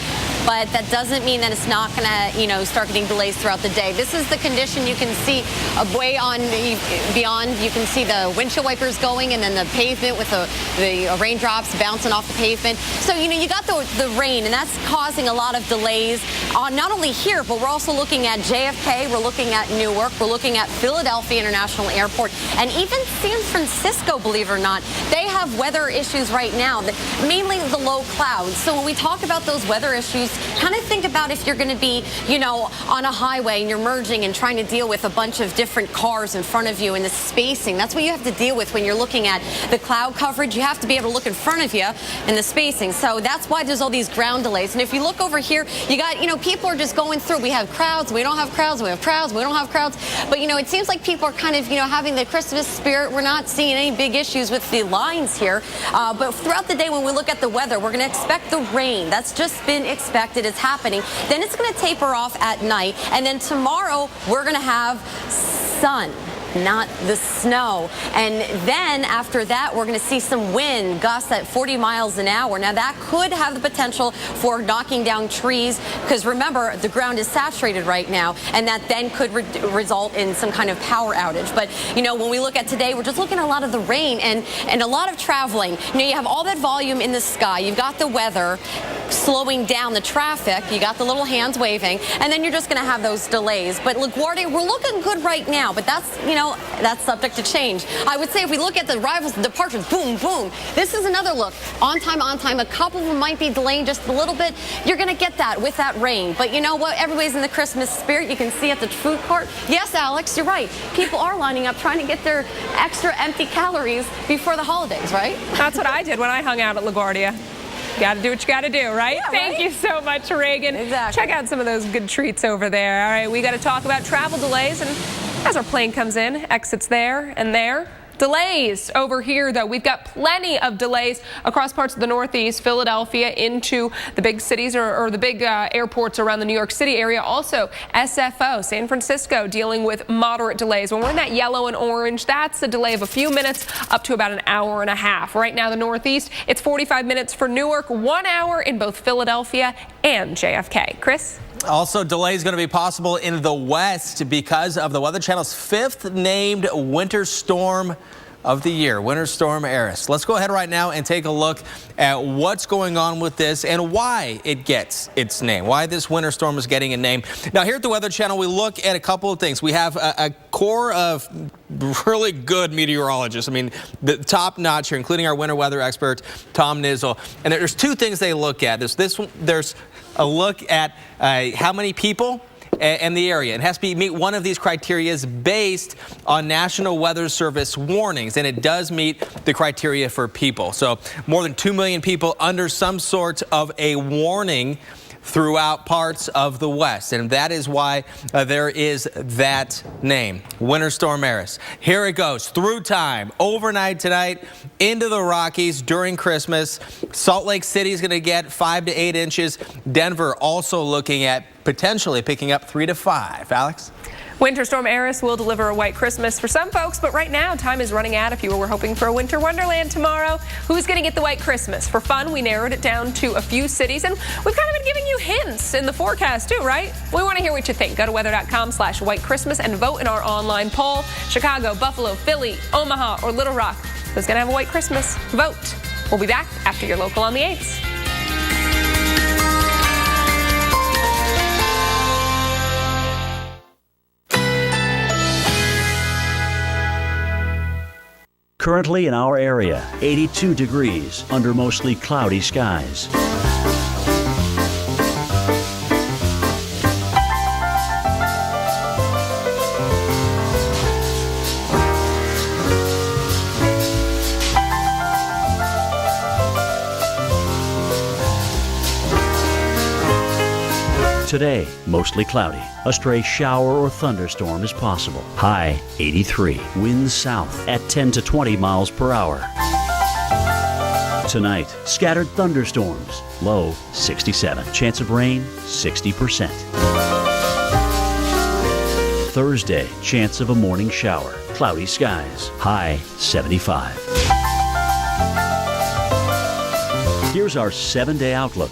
But that doesn't mean that it's not going to, you know, start getting delays throughout the day. This is the condition you can see way on beyond. You can see the windshield wipers going, and then the pavement with the raindrops bouncing off the pavement. So, you know, you got the rain, and that's causing a lot of delays on not only here, but we're also looking at JFK. We're looking at Newark. We're looking at Philadelphia International Airport, and even San Francisco, believe it or not. They have weather issues right now, mainly the low clouds. So when we talk about those weather issues, kind of think about if you're going to be, you know, on a highway and you're merging and trying to deal with a bunch of different cars in front of you and the spacing. That's what you have to deal with when you're looking at the cloud coverage. You have to be able to look in front of you and the spacing. So that's why there's all these ground delays. And if you look over here, you got, you know, people are just going through. We have crowds, we don't have crowds, we have crowds, we don't have crowds. But, you know, it seems like people are kind of, you know, having the Christmas spirit. We're not seeing any big issues with the lines here. But throughout the day, when we look at the weather, we're going to expect the rain. That's just been expected. It's happening. Then it's going to taper off at night. And then tomorrow, we're going to have sun, not the snow. And then after that, we're going to see some wind gusts at 40 miles an hour. Now, that could have the potential for knocking down trees because, remember, the ground is saturated right now, and that then could result in some kind of power outage. But, you know, when we look at today, we're just looking at a lot of the rain and a lot of traveling. You know, you have all that volume in the sky. You've got the weather slowing down the traffic. You got the little hands waving, and then you're just going to have those delays. But LaGuardia, we're looking good right now, but that's, you know, that's subject to change. I would say if we look at the arrivals and departures, boom, boom. This is another look. On time, on time. A couple of them might be delaying just a little bit. You're going to get that with that rain. But you know what? Everybody's in the Christmas spirit. You can see at the food court. Yes, Alex, you're right. People are lining up trying to get their extra empty calories before the holidays, right? That's what I did when I hung out at LaGuardia. Got to do what you got to do, right? Yeah, Thank you so much, Reagan. Exactly. Check out some of those good treats over there. All right, we got to talk about travel delays, and as our plane comes in, exits there and there. Delays over here, though. We've got plenty of delays across parts of the Northeast, Philadelphia into the big cities or the big airports around the New York City area. Also, SFO, San Francisco, dealing with moderate delays. When we're in that yellow and orange, that's a delay of a few minutes up to about an hour and a half. Right now, the Northeast, it's 45 minutes for Newark, 1 hour in both Philadelphia and JFK. Chris? Also, delays going to be possible in the west because of the Weather Channel's 5th named winter storm of the year, Winter Storm Eris. Let's go ahead right now and take a look at what's going on with this and why it gets its name, why this winter storm is getting a name. Now, here at the Weather Channel, we look at a couple of things. We have a core of really good meteorologists. I mean, the top notch here, including our winter weather expert, Tom Nizzle. And there's two things they look at. There's a look at how many people and the area. It has to meet one of these criteria based on National Weather Service warnings, and it does meet the criteria for people. So more than 2 million people under some sort of a warning throughout parts of the West, and that is why there is that name, Winter Storm Eris. Here it goes through time, overnight tonight into the Rockies during Christmas. Salt Lake City is going to get 5 to 8 inches. Denver also looking at potentially picking up 3 to 5. Alex? Winter Storm Eris will deliver a white Christmas for some folks, but right now time is running out if you were hoping for a winter wonderland tomorrow. Who's going to get the white Christmas? For fun, we narrowed it down to a few cities, and we've kind of been giving you hints in the forecast too, right? We want to hear what you think. Go to weather.com/white Christmas and vote in our online poll. Chicago, Buffalo, Philly, Omaha, or Little Rock. Who's going to have a white Christmas? Vote. We'll be back after your local on the 8s. Currently in our area, 82 degrees under mostly cloudy skies. Today, mostly cloudy. A stray shower or thunderstorm is possible. High 83. Winds south at 10 to 20 miles per hour. Tonight, scattered thunderstorms. Low 67. Chance of rain 60%. Thursday, chance of a morning shower. Cloudy skies. High 75. Here's our 7-day outlook.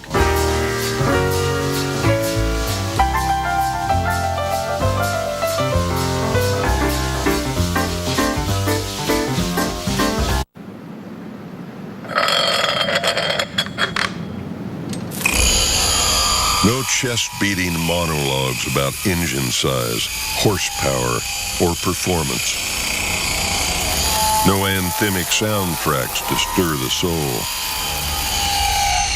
No chest-beating monologues about engine size, horsepower, or performance. No anthemic soundtracks to stir the soul.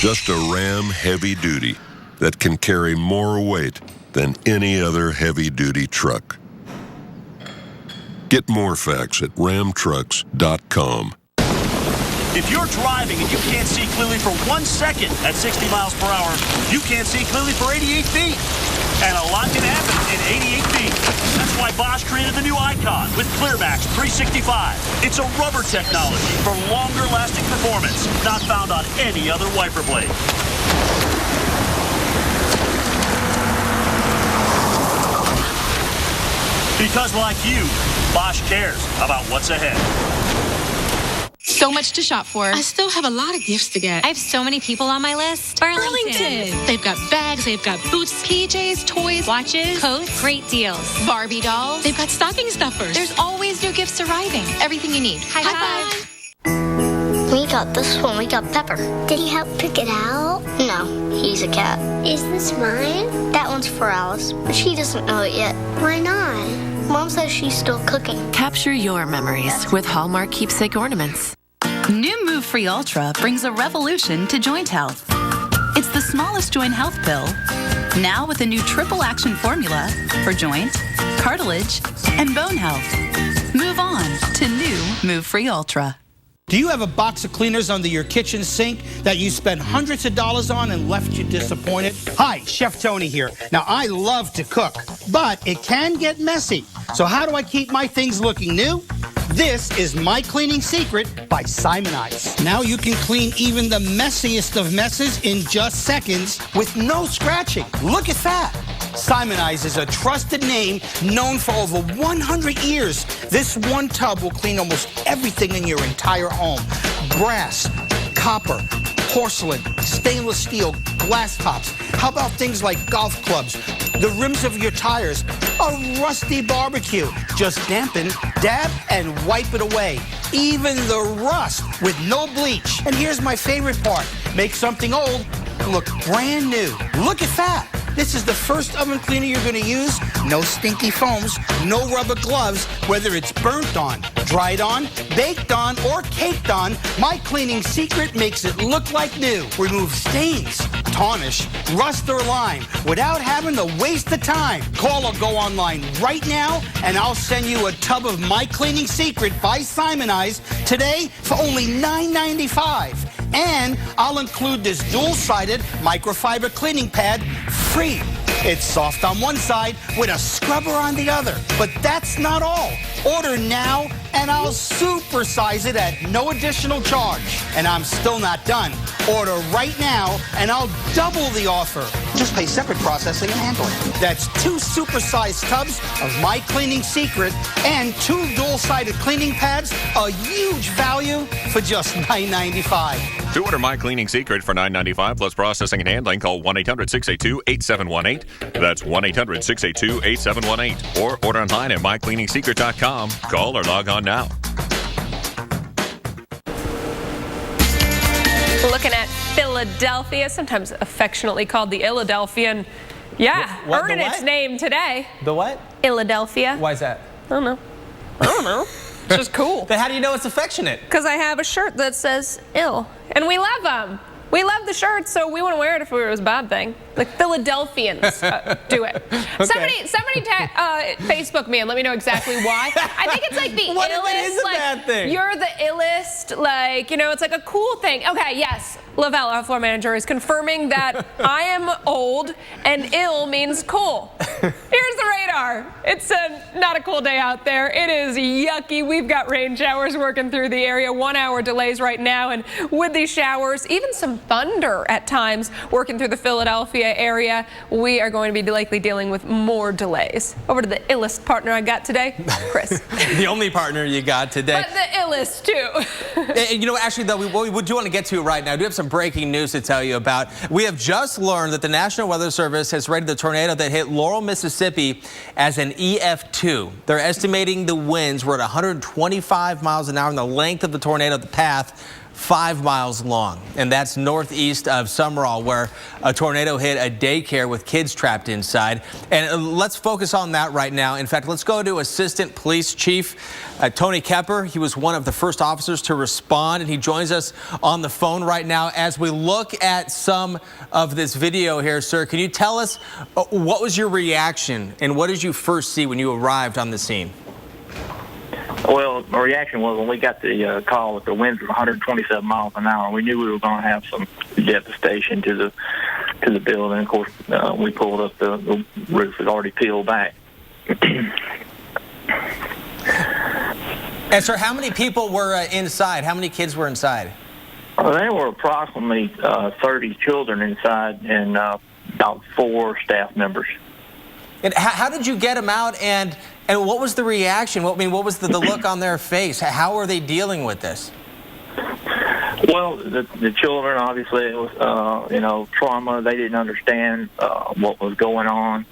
Just a Ram Heavy Duty that can carry more weight than any other heavy-duty truck. Get more facts at ramtrucks.com. If you're driving and you can't see clearly for 1 second at 60 miles per hour, you can't see clearly for 88 feet. And a lot can happen in 88 feet. That's why Bosch created the new Icon with ClearMax 365. It's a rubber technology for longer lasting performance, not found on any other wiper blade. Because like you, Bosch cares about what's ahead. So much to shop for. I still have a lot of gifts to get. I have so many people on my list. Burlington. They've got bags, they've got boots, PJs, toys, watches, coats, great deals. Barbie dolls. They've got stocking stuffers. There's always new gifts arriving. Everything you need. High five. We got this one. We got Pepper. Did he help pick it out? No, he's a cat. Is this mine? That one's for Alice, but she doesn't know it yet. Why not? Mom says she's still cooking. Capture your memories with Hallmark keepsake ornaments. New Move Free Ultra brings a revolution to joint health. It's the smallest joint health pill, now with a new triple action formula for joint, cartilage, and bone health. Move on to new Move Free Ultra. Do you have a box of cleaners under your kitchen sink that you spent hundreds of dollars on and left you disappointed? Hi, Chef Tony here. Now, I love to cook, but it can get messy. So how do I keep my things looking new? This is My Cleaning Secret by Simonize. Now you can clean even the messiest of messes in just seconds with no scratching. Look at that. Simonize is a trusted name known for over 100 years. This one tub will clean almost everything in your entire home. Brass, copper, porcelain, stainless steel, glass tops. How about things like golf clubs, the rims of your tires, a rusty barbecue? Just dampen, dab, and wipe it away. Even the rust with no bleach. And here's my favorite part. Make something old look brand new. Look at that. This is the first oven cleaner you're going to use. No stinky foams, no rubber gloves. Whether it's burnt on, dried on, baked on, or caked on, My Cleaning Secret makes it look like new. Remove stains, tarnish, rust, or lime without having to waste the time. Call or go online right now, and I'll send you a tub of My Cleaning Secret by Simonize today for only $9.95. And I'll include this dual-sided microfiber cleaning pad free. It's soft on one side with a scrubber on the other. But that's not all. Order now and I'll supersize it at no additional charge. And I'm still not done. Order right now and I'll double the offer. Just pay separate processing and handling. That's 2 supersized tubs of My Cleaning Secret and 2 dual-sided cleaning pads, a huge value for just $9.95. To order My Cleaning Secret for $9.95 plus processing and handling, call 1-800-682-8718. That's 1-800-682-8718. Or order online at mycleaningsecret.com. Call or log on now. Looking at Philadelphia, sometimes affectionately called the Philadelphian. Yeah, earned its name today. The what? Philadelphia. Why is that? I don't know. It's just cool. Then how do you know it's affectionate? Because I have a shirt that says ill. And we love them. We love the shirts, so we wouldn't wear it if it was a bad thing. Like Philadelphians do it. Okay. Somebody Facebook me and let me know exactly why. I think it's like the what illest. What if it is a like, bad thing? You're the illest. Like, you know, it's like a cool thing. Okay, yes. Lavelle, our floor manager, is confirming that I am old and ill means cool. Here's the radar. It's not a cool day out there. It is yucky. We've got rain showers working through the area. 1-hour delays right now. And with these showers, even some thunder at times working through the Philadelphia area, we are going to be likely dealing with more delays. Over to the illest partner I got today, Chris. The only partner you got today. But the illest, too. You know, actually, though, we do want to get to right now. We do have some breaking news to tell you about. We have just learned that the National Weather Service has rated the tornado that hit Laurel, Mississippi as an EF2. They're estimating the winds were at 125 miles an hour, and the length of the tornado, the path, 5 miles long, and that's northeast of Summerall, where a tornado hit a daycare with kids trapped inside. And let's focus on that right now. In fact, let's go to Assistant Police Chief Tony Kepper. He was one of the first officers to respond, and he joins us on the phone right now as we look at some of this video here. Sir, can you tell us what was your reaction and what did you first see when you arrived on the scene? Well, my reaction was when we got the call that the winds were 127 miles an hour, we knew we were going to have some devastation to the building. Of course, we pulled up, the roof was already peeled back. And sir, how many people were inside? How many kids were inside? There were approximately 30 children inside and about 4 staff members. And how did you get them out, and what was the reaction? What was the look on their face? How are they dealing with this? Well, the children, obviously, it was, trauma. They didn't understand what was going on.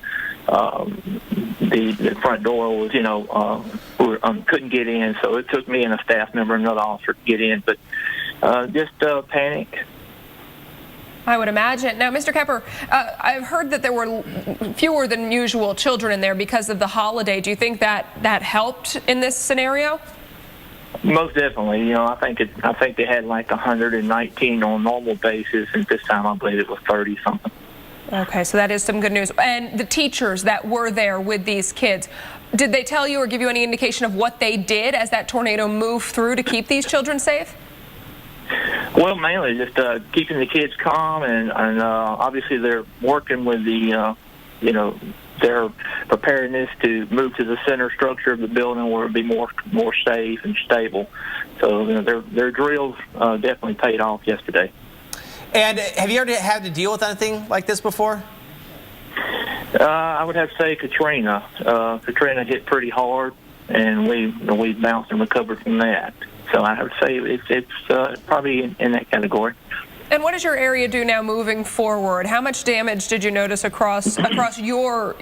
The front door was, we couldn't get in, so it took me and a staff member, another officer, to get in. But just panic. I would imagine. Now, Mr. Kepper, I've heard that there were fewer than usual children in there because of the holiday. Do you think that helped in this scenario? Most definitely. I think they had like 119 on a normal basis, and this time I believe it was 30 something. Okay, so that is some good news. And the teachers that were there with these kids, did they tell you or give you any indication of what they did as that tornado moved through to keep these children safe? Well, mainly just keeping the kids calm, and obviously they're working with the, their preparedness to move to the center structure of the building where it'll be more safe and stable. So their drills definitely paid off yesterday. And have you ever had to deal with anything like this before? I would have to say Katrina. Katrina hit pretty hard, and we bounced and recovered from that. So I have to say it's probably in that category. And what does your area do now moving forward? How much damage did you notice across your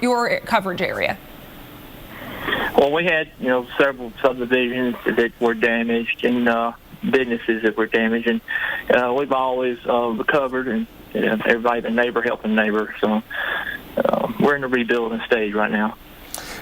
coverage area? Well, we had several subdivisions that were damaged and businesses that were damaged, and we've always recovered, and everybody, the neighbor helping neighbor. So we're in the rebuilding stage right now.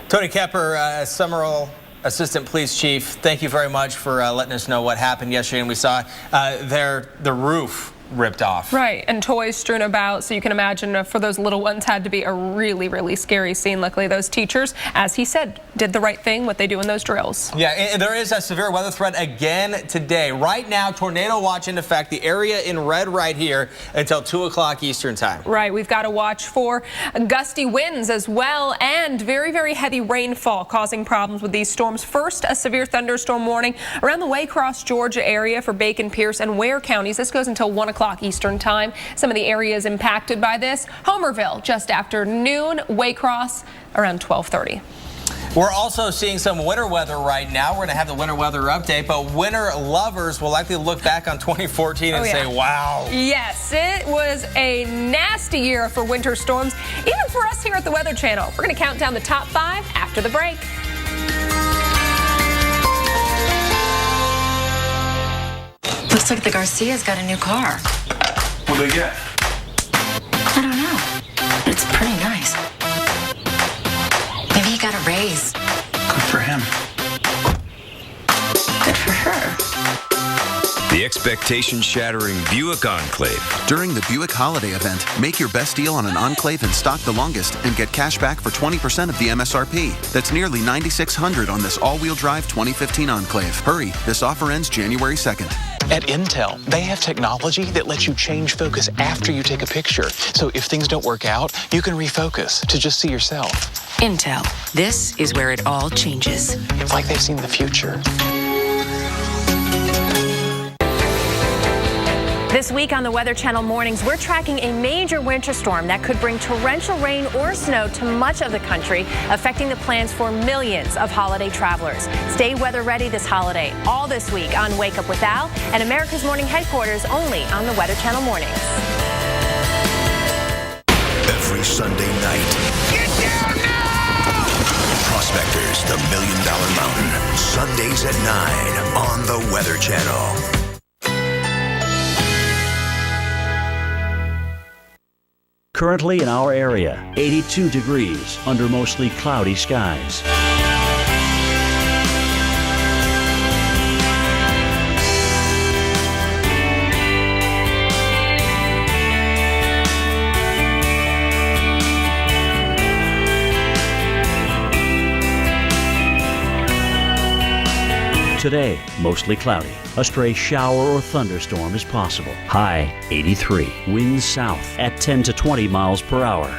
Tony Kepper, Summerall Assistant Police Chief, thank you very much for letting us know what happened yesterday. And we saw the roof ripped off. Right, and toys strewn about, so you can imagine for those little ones had to be a really, really scary scene. Luckily, those teachers, as he said, did the right thing, what they do in those drills. Yeah, and there is a severe weather threat again today. Right now, tornado watch in effect, the area in red right here until 2 o'clock Eastern time. Right, we've got to watch for gusty winds as well, and very, very heavy rainfall causing problems with these storms. First, a severe thunderstorm warning around the Waycross, Georgia area for Bacon, Pierce, and Ware counties. This goes until 1 o'clock Eastern time. Some of the areas impacted by this: Homerville just after noon, Waycross around 12:30. We're also seeing some winter weather right now. We're going to have the winter weather update, but winter lovers will likely look back on 2014 and say, wow. Yes, it was a nasty year for winter storms, even for us here at the Weather Channel. We're going to count down the top 5 after the break. Looks like the Garcia's got a new car. What'd they get? I don't know. It's pretty nice. Maybe he got a raise. Good for him. Good for her. The expectation-shattering Buick Enclave. During the Buick Holiday Event, make your best deal on an Enclave in stock the longest and get cash back for 20% of the MSRP. That's nearly $9,600 on this all-wheel drive 2015 Enclave. Hurry, this offer ends January 2nd. At Intel, they have technology that lets you change focus after you take a picture. So if things don't work out, you can refocus to just see yourself. Intel, this is where it all changes. It's like they've seen the future. This week on the Weather Channel Mornings, we're tracking a major winter storm that could bring torrential rain or snow to much of the country, affecting the plans for millions of holiday travelers. Stay weather ready this holiday, all this week on Wake Up with Al and America's Morning Headquarters, only on the Weather Channel Mornings. Every Sunday night. Get down now! Prospectors, the $1 Million Mountain. Sundays at 9 on the Weather Channel. Currently in our area, 82 degrees under mostly cloudy skies. Today, mostly cloudy. A stray shower or thunderstorm is possible. High 83. Winds south at 10 to 20 miles per hour.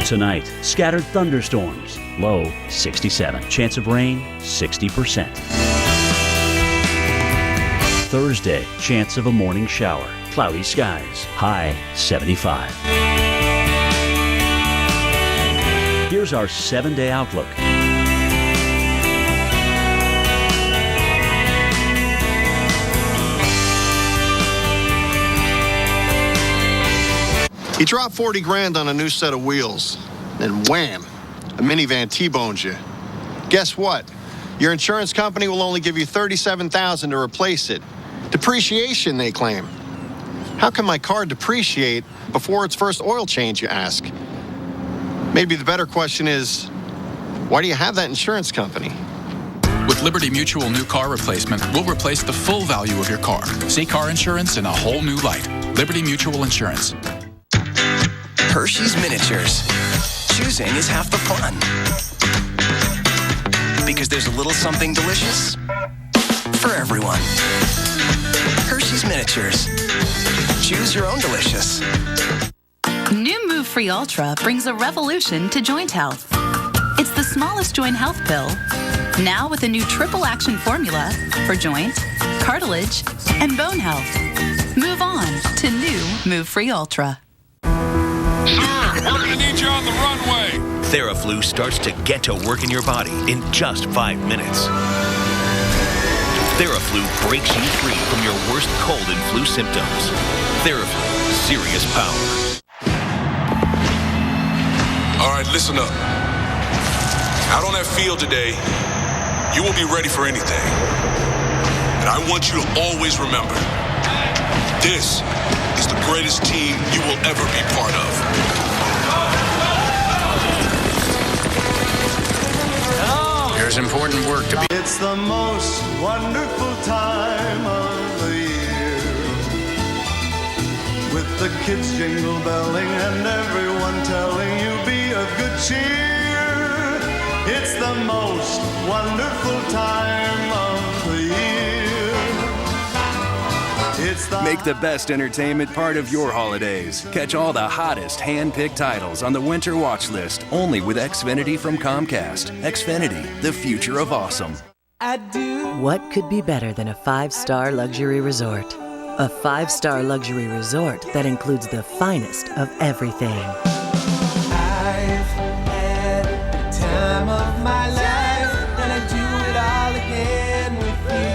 Tonight, scattered thunderstorms. Low 67. Chance of rain 60%. Thursday, chance of a morning shower. Cloudy skies. High 75. Here's our 7-day outlook. You drop 40 grand on a new set of wheels, and wham, a minivan T-bones you. Guess what? Your insurance company will only give you $37,000 to replace it. Depreciation, they claim. How can my car depreciate before its first oil change, you ask? Maybe the better question is, why do you have that insurance company? With Liberty Mutual New Car Replacement, we'll replace the full value of your car. See car insurance in a whole new light. Liberty Mutual Insurance. Hershey's Miniatures. Choosing is half the fun. Because there's a little something delicious for everyone. Hershey's Miniatures. Choose your own delicious. New Move Free Ultra brings a revolution to joint health. It's the smallest joint health pill, now with a new triple action formula for joint, cartilage, and bone health. Move on to new Move Free Ultra. Sir, we're going to need you on the runway. Theraflu starts to get to work in your body in just 5 minutes. Theraflu breaks you free from your worst cold and flu symptoms. Theraflu, serious power. All right, listen up. Out on that field today, you will be ready for anything. And I want you to always remember, this is the greatest team you will ever be part of. There's important work to be. It's the most wonderful time of the year, with the kids jingle belling and everyone telling you be of good cheer. It's the most wonderful time of the year. Make the best entertainment part of your holidays. Catch all the hottest hand-picked titles on the winter watch list, only with Xfinity from Comcast. Xfinity, the future of awesome. What could be better than a 5-star luxury resort? A 5-star luxury resort that includes the finest of everything. I've had the time of my life, and I do it all again with you.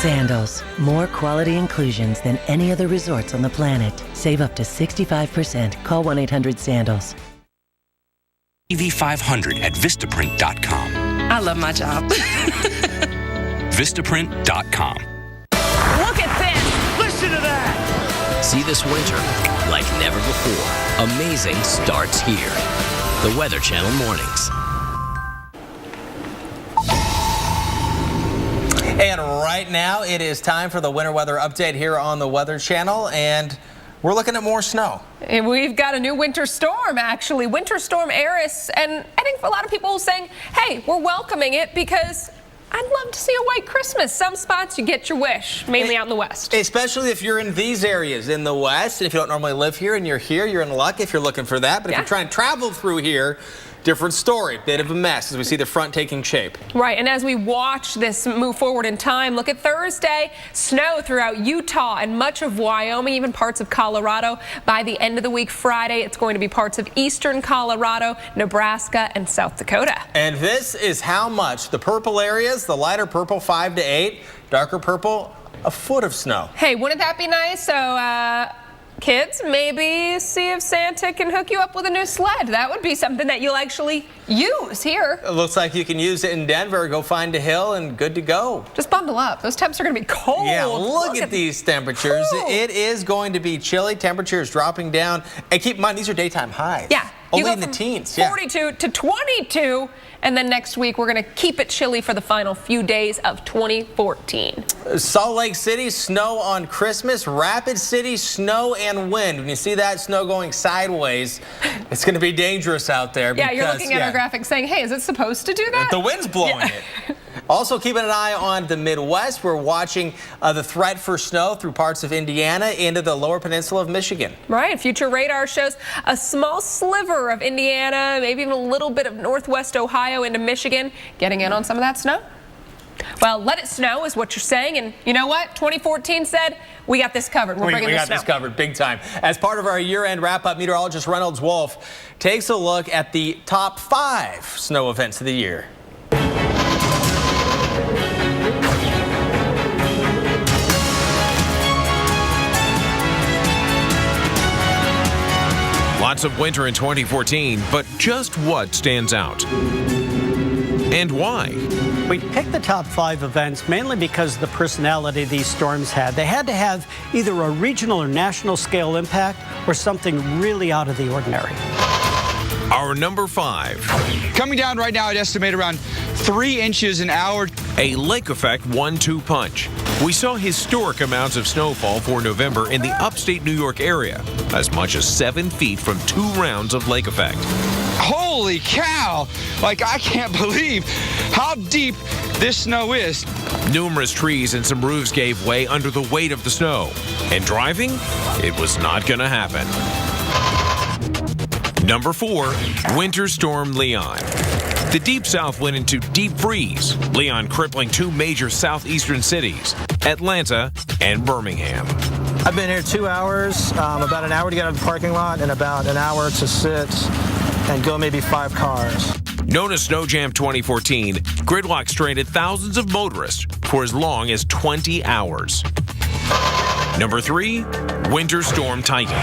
Sandals, more quality inclusions than any other resorts on the planet. Save up to 65%. Call 1-800-SANDALS. EV500 at Vistaprint.com. I love my job. Vistaprint.com. Look at this! Listen to that! See this winter like never before. Amazing starts here. The Weather Channel Mornings. And right now, it is time for the winter weather update here on the Weather Channel, and we're looking at more snow. And we've got a new winter storm, actually. Winter Storm Eris, and I think for a lot of people saying, hey, we're welcoming it because I'd love to see a white Christmas. Some spots you get your wish, mainly out in the west. Especially if you're in these areas in the west, and if you don't normally live here and you're here, you're in luck if you're looking for that. But if you're trying to travel through here, different story, bit of a mess as we see the front taking shape. Right, and as we watch this move forward in time, look at Thursday, snow throughout Utah and much of Wyoming, even parts of Colorado. By the end of the week, Friday, it's going to be parts of eastern Colorado, Nebraska, and South Dakota. And this is how much the purple areas, the lighter purple 5 to 8, darker purple, a foot of snow. Hey, wouldn't that be nice? So, Kids, maybe see if Santa can hook you up with a new sled. That would be something that you'll actually use here. It looks like you can use it in Denver. Go find a hill and good to go. Just bundle up. Those temps are going to be cold. Yeah, look at these temperatures. Ooh. It is going to be chilly. Temperatures dropping down. And keep in mind, these are daytime highs. Yeah. Only in the teens. 42 to 22. And then next week, we're going to keep it chilly for the final few days of 2014. Salt Lake City, snow on Christmas. Rapid City, snow and wind. When you see that snow going sideways, it's going to be dangerous out there. Yeah, you're looking at our graphic saying, hey, is it supposed to do that? The wind's blowing it. Also, keeping an eye on the Midwest. We're watching the threat for snow through parts of Indiana into the lower peninsula of Michigan. Right. Future radar shows a small sliver of Indiana, maybe even a little bit of northwest Ohio into Michigan, getting in on some of that snow. Well, let it snow is what you're saying. And you know what? 2014 said, we got this covered. We're bringing we the snow. got this covered big time. As part of our year-end wrap-up, meteorologist Reynolds Wolf takes a look at the top 5 snow events of the year. Lots of winter in 2014, but just what stands out? And why? We picked the top 5 events mainly because of the personality these storms had. They had to have either a regional or national scale impact or something really out of the ordinary. Our number 5. Coming down right now, I'd estimate around 3 inches an hour. A lake effect 1-2 punch. We saw historic amounts of snowfall for November in the upstate New York area, as much as 7 feet from 2 rounds of lake effect. Holy cow! Like, I can't believe how deep this snow is. Numerous trees and some roofs gave way under the weight of the snow. And driving? It was not going to happen. Number 4, Winter Storm Leon. The deep south went into deep freeze, Leon crippling 2 major southeastern cities, Atlanta and Birmingham. I've been here 2 hours, about an hour to get out of the parking lot, and about an hour to sit and go maybe 5 cars. Known as Snow Jam 2014, gridlock stranded thousands of motorists for as long as 20 hours. Number 3, Winter Storm Titan.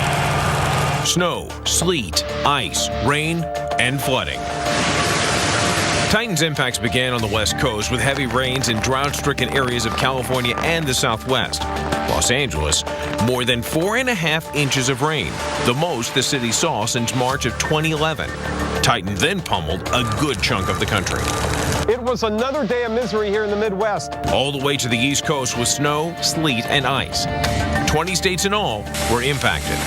Snow, sleet, ice, rain, and flooding. Titan's impacts began on the West Coast with heavy rains in drought-stricken areas of California and the Southwest. Los Angeles, more than 4.5 inches of rain, the most the city saw since March of 2011. Titan then pummeled a good chunk of the country. It was another day of misery here in the Midwest. All the way to the East Coast with snow, sleet, and ice. 20 states in all were impacted.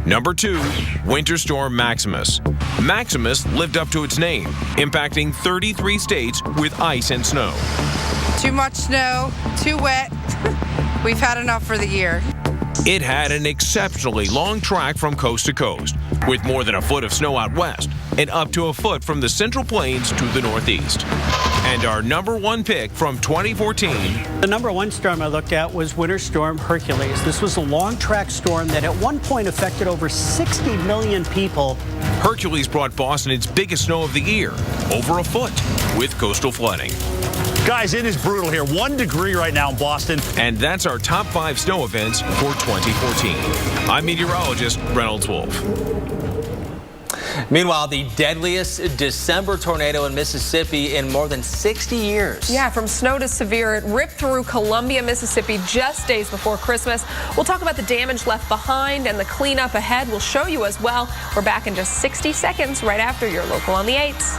Number 2, Winter Storm Maximus. Maximus lived up to its name, impacting 33 states with ice and snow. Too much snow, too wet. We've had enough for the year. It had an exceptionally long track from coast to coast, with more than a foot of snow out west and up to a foot from the Central Plains to the Northeast. And our number 1 pick from 2014. The number 1 storm I looked at was Winter Storm Hercules. This was a long track storm that at one point affected over 60 million people. Hercules brought Boston its biggest snow of the year, over a foot, with coastal flooding. Guys, it is brutal here. 1 degree right now in Boston. And that's our top 5 snow events for 2014. I'm meteorologist Reynolds Wolf. Meanwhile, the deadliest December tornado in Mississippi in more than 60 years. Yeah, from snow to severe, it ripped through Columbia, Mississippi just days before Christmas. We'll talk about the damage left behind and the cleanup ahead. We'll show you as well. We're back in just 60 seconds right after your local on the 8s.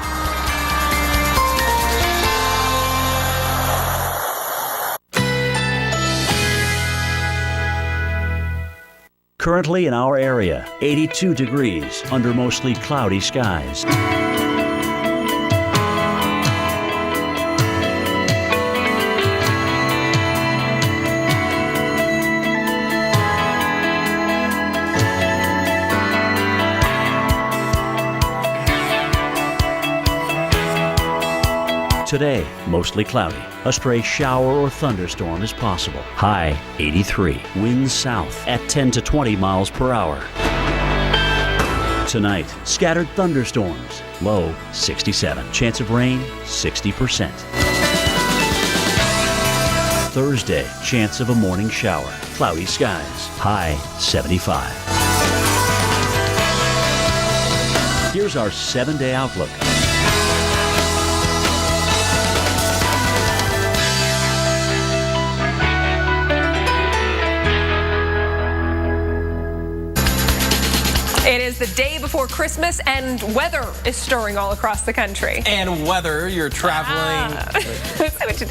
Currently in our area, 82 degrees under mostly cloudy skies. Today, mostly cloudy. A stray shower or thunderstorm is possible. High 83. Winds south at 10 to 20 miles per hour. Tonight, scattered thunderstorms. Low 67. Chance of rain 60%. Thursday, chance of a morning shower. Cloudy skies. High 75. Here's our 7-day outlook. It is the day before Christmas, and weather is stirring all across the country. And whether you're traveling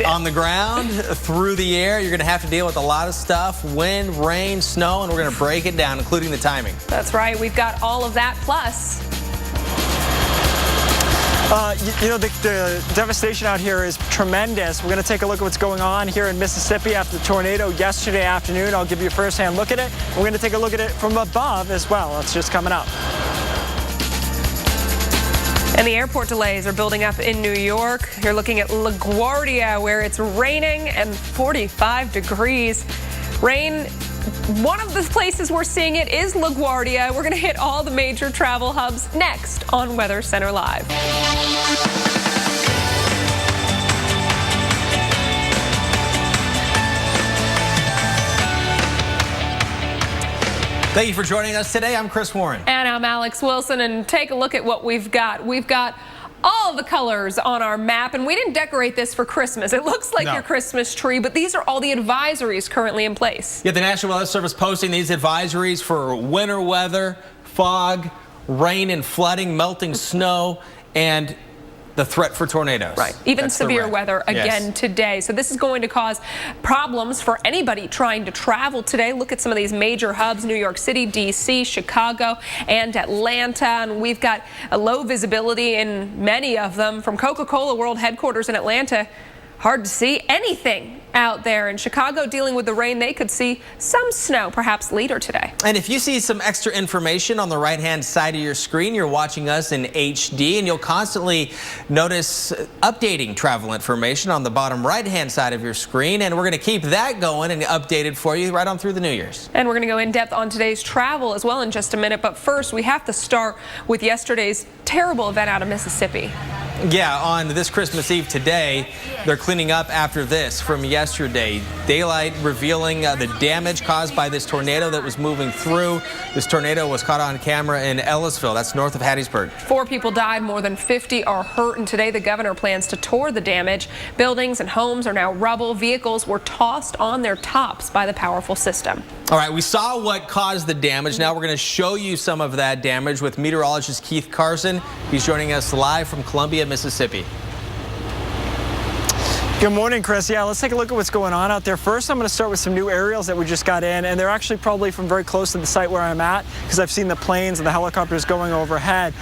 on the ground, through the air, you're going to have to deal with a lot of stuff. Wind, rain, snow, and we're going to break it down, including the timing. That's right. We've got all of that, plus... The devastation out here is tremendous. We're going to take a look at what's going on here in Mississippi after the tornado yesterday afternoon. I'll give you a first-hand look at it. We're going to take a look at it from above as well. That's just coming up. And the airport delays are building up in New York. You're looking at LaGuardia, where it's raining and 45 degrees. Rain. One of the places we're seeing it is LaGuardia. We're going to hit all the major travel hubs next on Weather Center Live. Thank you for joining us today. I'm Chris Warren. And I'm Alex Wilson. And take a look at what we've got. We've got all the colors on our map, and we didn't decorate this for Christmas. It looks like your Christmas tree, but these are all the advisories currently in place. Yeah, the National Weather Service posting these advisories for winter weather, fog, rain and flooding, melting snow, and the threat for tornadoes. Right. Even severe weather again today. So this is going to cause problems for anybody trying to travel today. Look at some of these major hubs: New York City, D.C., Chicago, and Atlanta. And we've got a low visibility in many of them. From Coca-Cola World Headquarters in Atlanta, hard to see anything out there. In Chicago, dealing with the rain, they could see some snow perhaps later today. And if you see some extra information on the right-hand side of your screen, you're watching us in HD, and you'll constantly notice updating travel information on the bottom right-hand side of your screen. And we're going to keep that going and updated for you right on through the New Year's. And we're going to go in depth on today's travel as well in just a minute. But first, we have to start with yesterday's terrible event out of Mississippi. Yeah, on this Christmas Eve today, they're cleaning up after this from yesterday. Daylight revealing the damage caused by this tornado that was moving through. This tornado was caught on camera in Ellisville. That's north of Hattiesburg. 4 people died, more than 50 are hurt, and today the governor plans to tour the damage. Buildings and homes are now rubble. Vehicles were tossed on their tops by the powerful system. All right, we saw what caused the damage. Now we're going to show you some of that damage with meteorologist Keith Carson. He's joining us live from Columbia, Mississippi. Good morning, Chris. Yeah, let's take a look at what's going on out there. First, I'm going to start with some new aerials that we just got in, and they're actually probably from very close to the site where I'm at, because I've seen the planes and the helicopters going overhead.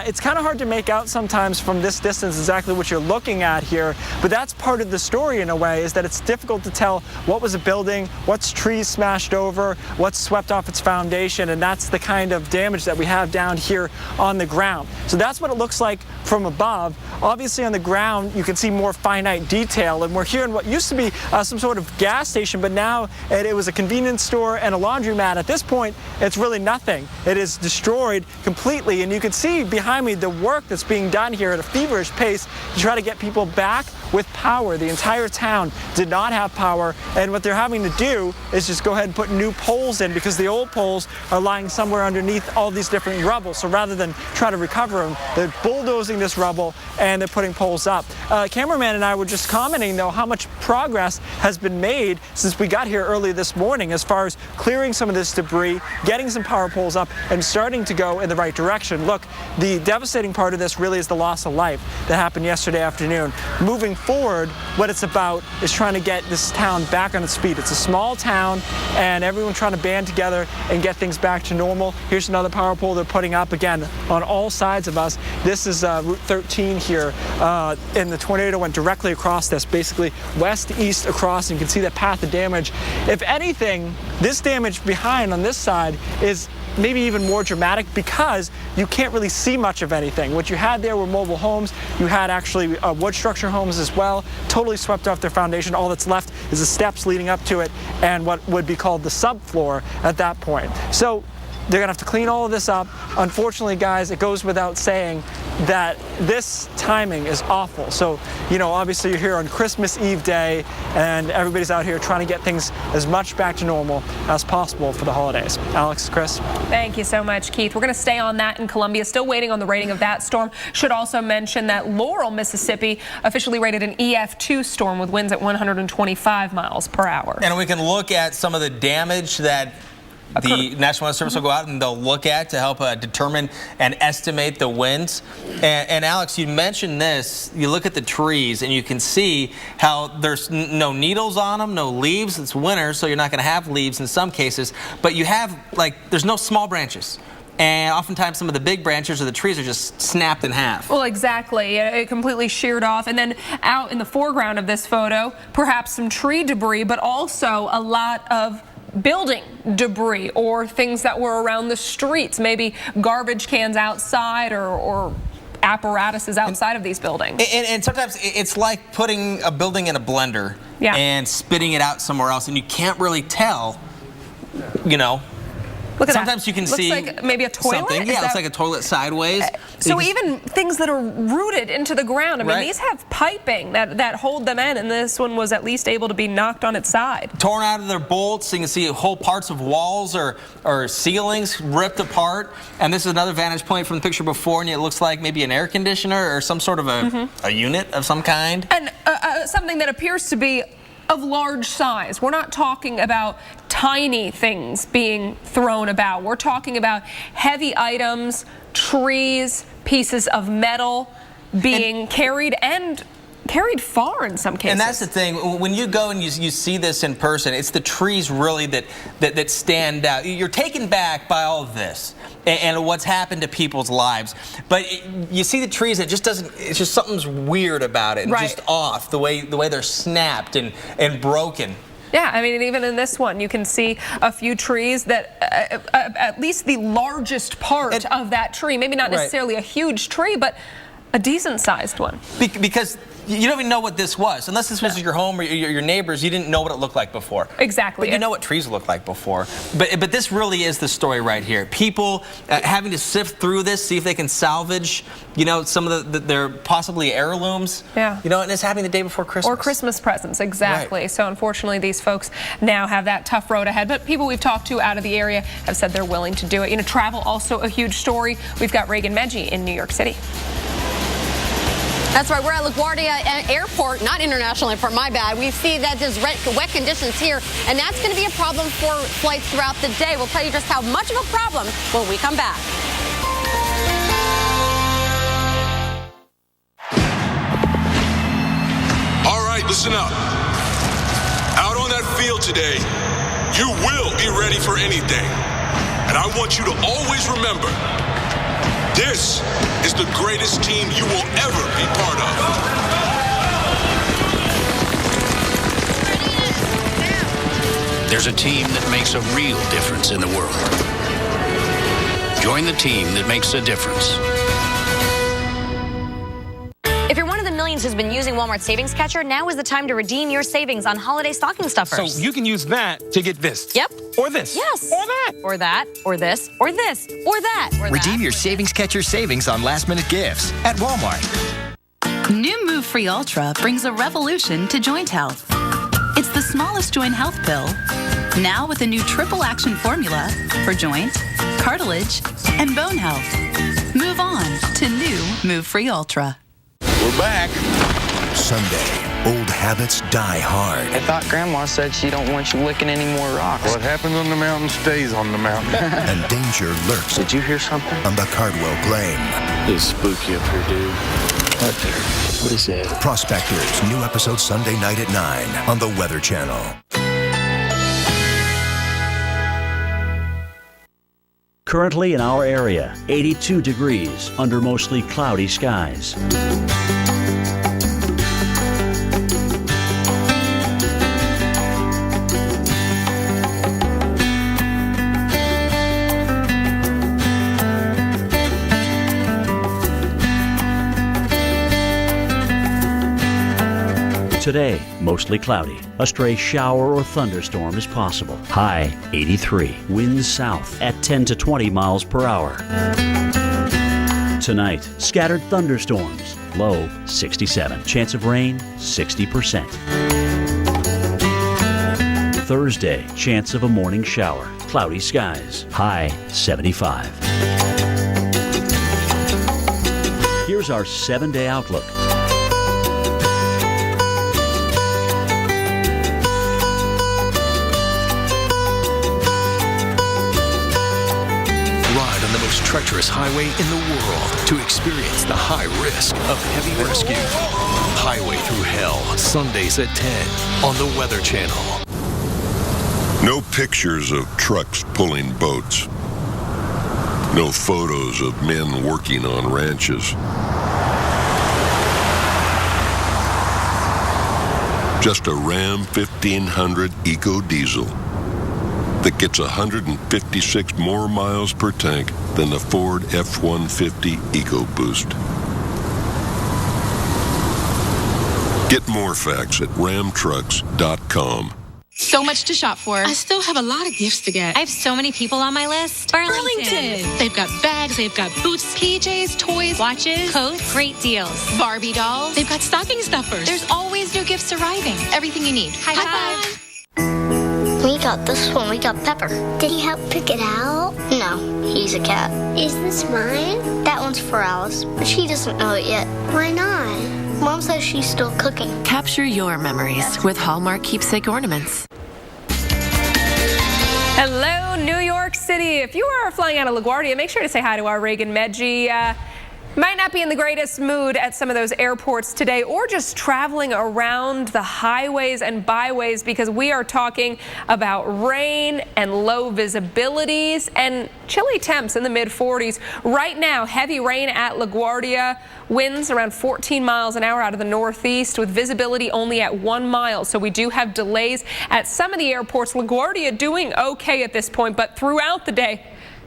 It's kind of hard to make out sometimes from this distance exactly what you're looking at here, but that's part of the story in a way, is that it's difficult to tell what was a building, what's trees smashed over, what's swept off its foundation, and that's the kind of damage that we have down here on the ground. So that's what it looks like from above. Obviously on the ground, you can see more finite detail. And we're here in what used to be some sort of gas station, but now it was a convenience store and a laundromat. At this point, it's really nothing. It is destroyed completely, and you can see behind me the work that's being done here at a feverish pace to try to get people back with power. The entire town did not have power, and what they're having to do is just go ahead and put new poles in, because the old poles are lying somewhere underneath all these different rubble. So rather than try to recover them, they're bulldozing this rubble and they're putting poles up. Cameraman and I were just commenting, though, how much progress has been made since we got here early this morning as far as clearing some of this debris, getting some power poles up, and starting to go in the right direction. Look, the devastating part of this really is the loss of life that happened yesterday afternoon. Moving forward, what it's about is trying to get this town back on its feet. It's a small town, and everyone trying to band together and get things back to normal. Here's another power pole they're putting up again on all sides of us. This is Route 13 here, and the tornado went directly across this, basically west-east across, and you can see that path of damage. If anything, this damage behind on this side is maybe even more dramatic, because you can't really see much of anything. What you had there were mobile homes. You had actually wood structure homes as well, totally swept off their foundation. All that's left is the steps leading up to it and what would be called the subfloor at that point. So They're going to have to clean all of this up. Unfortunately, guys, it goes without saying that this timing is awful. So, you know, obviously you're here on Christmas Eve day, and everybody's out here trying to get things as much back to normal as possible for the holidays. Alex, Chris. Thank you so much, Keith. We're going to stay on that in Columbia. Still waiting on the rating of that storm. Should also mention that Laurel, Mississippi, officially rated an EF2 storm with winds at 125 miles per hour. And we can look at some of the damage that the National Weather Service will go out and they'll look at to help determine and estimate the winds. And Alex, you mentioned this. You look at the trees and you can see how there's no needles on them, no leaves. It's winter, so you're not going to have leaves in some cases. But you have, like, there's no small branches. And oftentimes some of the big branches of the trees are just snapped in half. Well, exactly. It completely sheared off. And then out in the foreground of this photo, perhaps some tree debris, but also a lot of building debris or things that were around the streets, maybe garbage cans outside or apparatuses outside of these buildings. And sometimes it's like putting a building in a blender and spitting it out somewhere else, and you can't really tell, you know. Look at sometimes that. you can Looks see like maybe a toilet. Something. Yeah, it's like a toilet sideways. So even things that are rooted into the ground. I mean, these have piping that hold them in, and this one was at least able to be knocked on its side. Torn out of their bolts. You can see whole parts of walls or ceilings ripped apart. And this is another vantage point from the picture before, and it looks like maybe an air conditioner or some sort of a unit of some kind. And something that appears to be of large size. We're not talking about tiny things being thrown about. We're talking about heavy items, trees, pieces of metal being carried far in some cases. And that's the thing. When you go and you see this in person, it's the trees really that stand out. You're taken back by all of this and what's happened to people's lives. But you see the trees, it just doesn't, it's just something's weird about it and just off the way they're snapped and broken. Yeah, I mean, even in this one, you can see a few trees that, at least the largest part of that tree, maybe not necessarily a huge tree, but a decent-sized one. Because you don't even know what this was. Unless this was your home or your neighbors, you didn't know what it looked like before. Exactly. But you know what trees look like before. But this really is the story right here. People having to sift through this, see if they can salvage, you know, some of their possibly heirlooms. Yeah. You know, and it's happening the day before Christmas. Or Christmas presents, exactly. So unfortunately, these folks now have that tough road ahead. But people we've talked to out of the area have said they're willing to do it. You know, travel also a huge story. We've got Reagan Medji in New York City. That's right, we're at LaGuardia Airport, not International Airport, my bad. We see that there's wet conditions here, and that's going to be a problem for flights throughout the day. We'll tell you just how much of a problem when we come back. All right, listen up. Out on that field today, you will be ready for anything. And I want you to always remember, this is the greatest team you will ever be part of. There's a team that makes a real difference in the world. Join the team that makes a difference. If you're one of the millions who's been using Walmart Savings Catcher, now is the time to redeem your savings on holiday stocking stuffers. So you can use that to get this. Yep. Or this. Yes. Or that. Or that. Or this. Or this. Or that. Or Redeem your Savings Catcher savings on last-minute gifts at Walmart. New Move Free Ultra brings a revolution to joint health. It's the smallest joint health pill, now with a new triple action formula for joint, cartilage, and bone health. Move on to new Move Free Ultra. We're back. Sunday, old habits die hard. I thought Grandma said she don't want you licking any more rocks. What happens on the mountain stays on the mountain. And danger lurks. Did you hear something? On the Cardwell Plain. It's spooky up here, dude. Up there. What is that? Prospectors, new episode Sunday night at 9 on the Weather Channel. Currently in our area, 82 degrees under mostly cloudy skies. Today, mostly cloudy. A stray shower or thunderstorm is possible. High 83. Winds south at 10 to 20 miles per hour. Tonight, scattered thunderstorms. Low 67. Chance of rain 60%. Thursday, chance of a morning shower. Cloudy skies. High 75. Here's our 7-day outlook. Ride on the most treacherous highway in the world to experience the high risk of heavy rescue. Highway Through Hell, Sundays at 10 on the Weather Channel. No pictures of trucks pulling boats. No photos of men working on ranches. Just a Ram 1500 Eco Diesel that gets 156 more miles per tank than the Ford F-150 EcoBoost. Get more facts at ramtrucks.com. So much to shop for. I still have a lot of gifts to get. I have so many people on my list. Burlington. They've got bags, they've got boots, PJs, toys, watches, coats, great deals. Barbie dolls. They've got stocking stuffers. There's always new gifts arriving. Everything you need. High five. We got this one. We got Pepper. Did he help pick it out? No, he's a cat. Is this mine? That one's for Alice, but she doesn't know it yet. Why not? Mom says she's still cooking. Capture your memories with Hallmark keepsake ornaments. Hello, New York City. If you are flying out of LaGuardia, make sure to say hi to our Reagan Medji. Might not be in the greatest mood at some of those airports today, or just traveling around the highways and byways, because we are talking about rain and low visibilities and chilly temps in the mid-40s. Right now, heavy rain at LaGuardia, winds around 14 miles an hour out of the northeast with visibility only at 1 mile. So we do have delays at some of the airports. LaGuardia doing okay at this point, but throughout the day,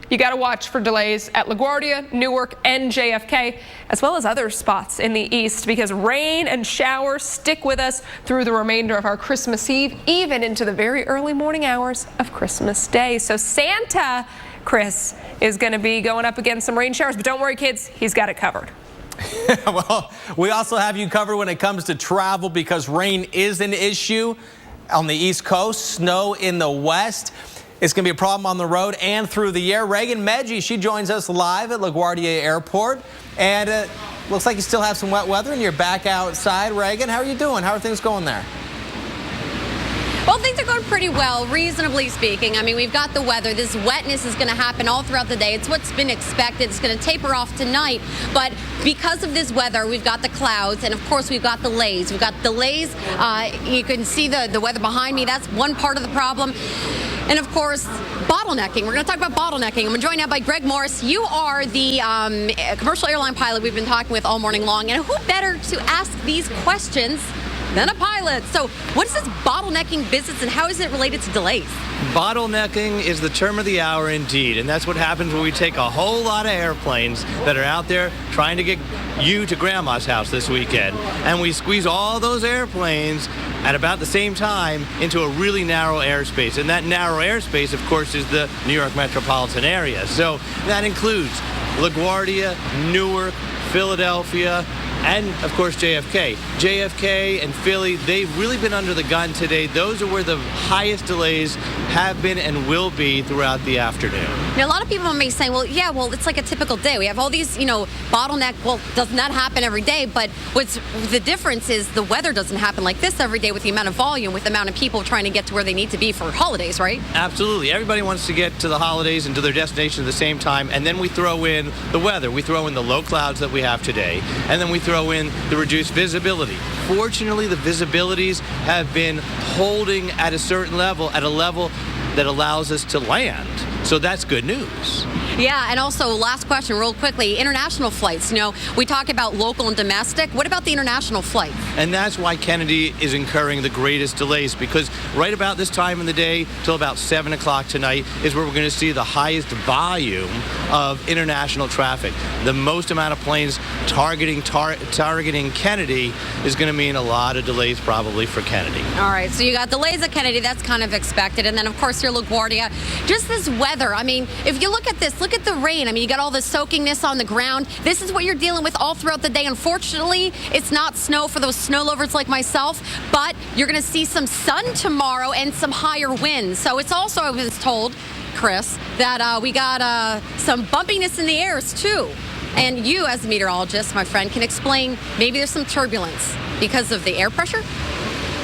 you got to watch for delays at LaGuardia, Newark, and JFK, as well as other spots in the east, because rain and showers stick with us through the remainder of our Christmas Eve, even into the very early morning hours of Christmas Day. So Santa, Chris, is going to be going up against some rain showers, but don't worry, kids, he's got it covered. Well, we also have you covered when it comes to travel, because rain is an issue on the East Coast, snow in the West. It's going to be a problem on the road and through the air. Reagan Medji, she joins us live at LaGuardia Airport. And looks like you still have some wet weather and you're back outside. Reagan, how are you doing? How are things going there? Well, things are going pretty well, reasonably speaking. I mean, we've got the weather. This wetness is going to happen all throughout the day. It's what's been expected. It's going to taper off tonight. But because of this weather, we've got the clouds. And, of course, we've got delays. We've got delays. You can see the weather behind me. That's one part of the problem. And, of course, bottlenecking. We're going to talk about bottlenecking. I'm joined now by Greg Morris. You are the commercial airline pilot we've been talking with all morning long. And who better to ask these questions than a pilot? So what is this bottlenecking business, and how is it related to delays? Bottlenecking is the term of the hour indeed, and that's what happens when we take a whole lot of airplanes that are out there trying to get you to grandma's house this weekend, and we squeeze all those airplanes at about the same time into a really narrow airspace. And that narrow airspace, of course, is the New York metropolitan area. So that includes LaGuardia, Newark, Philadelphia, and, of course, JFK. JFK and Philly, they've really been under the gun today. Those are where the highest delays have been and will be throughout the afternoon. Now, a lot of people may say, well, yeah, well, it's like a typical day. We have all these, bottleneck. Well, does not happen every day, but what's the difference is the weather doesn't happen like this every day with the amount of volume, with the amount of people trying to get to where they need to be for holidays, right? Absolutely. Everybody wants to get to the holidays and to their destination at the same time, and then we throw in the weather. We throw in the low clouds that we have today, and then we throw in the reduced visibility. Fortunately, the visibilities have been holding at a certain level, at a level that allows us to land. So that's good news. Yeah, and also last question real quickly, international flights. You know, we talk about local and domestic. What about the international flight? And that's why Kennedy is incurring the greatest delays, because right about this time in the day till about 7 o'clock tonight is where we're going to see the highest volume of international traffic. The most amount of planes targeting Kennedy is going to mean a lot of delays probably for Kennedy. All right, so you got delays at Kennedy. That's kind of expected. And then, of course, your LaGuardia. Just this weather. I mean, if you look at this, look at the rain. I mean, you got all the soakingness on the ground. This is what you're dealing with all throughout the day. Unfortunately, it's not snow for those snow lovers like myself, but you're going to see some sun tomorrow and some higher winds. So it's also, I was told, Chris, that we got some bumpiness in the airs, too. And you, as a meteorologist, my friend, can explain maybe there's some turbulence because of the air pressure?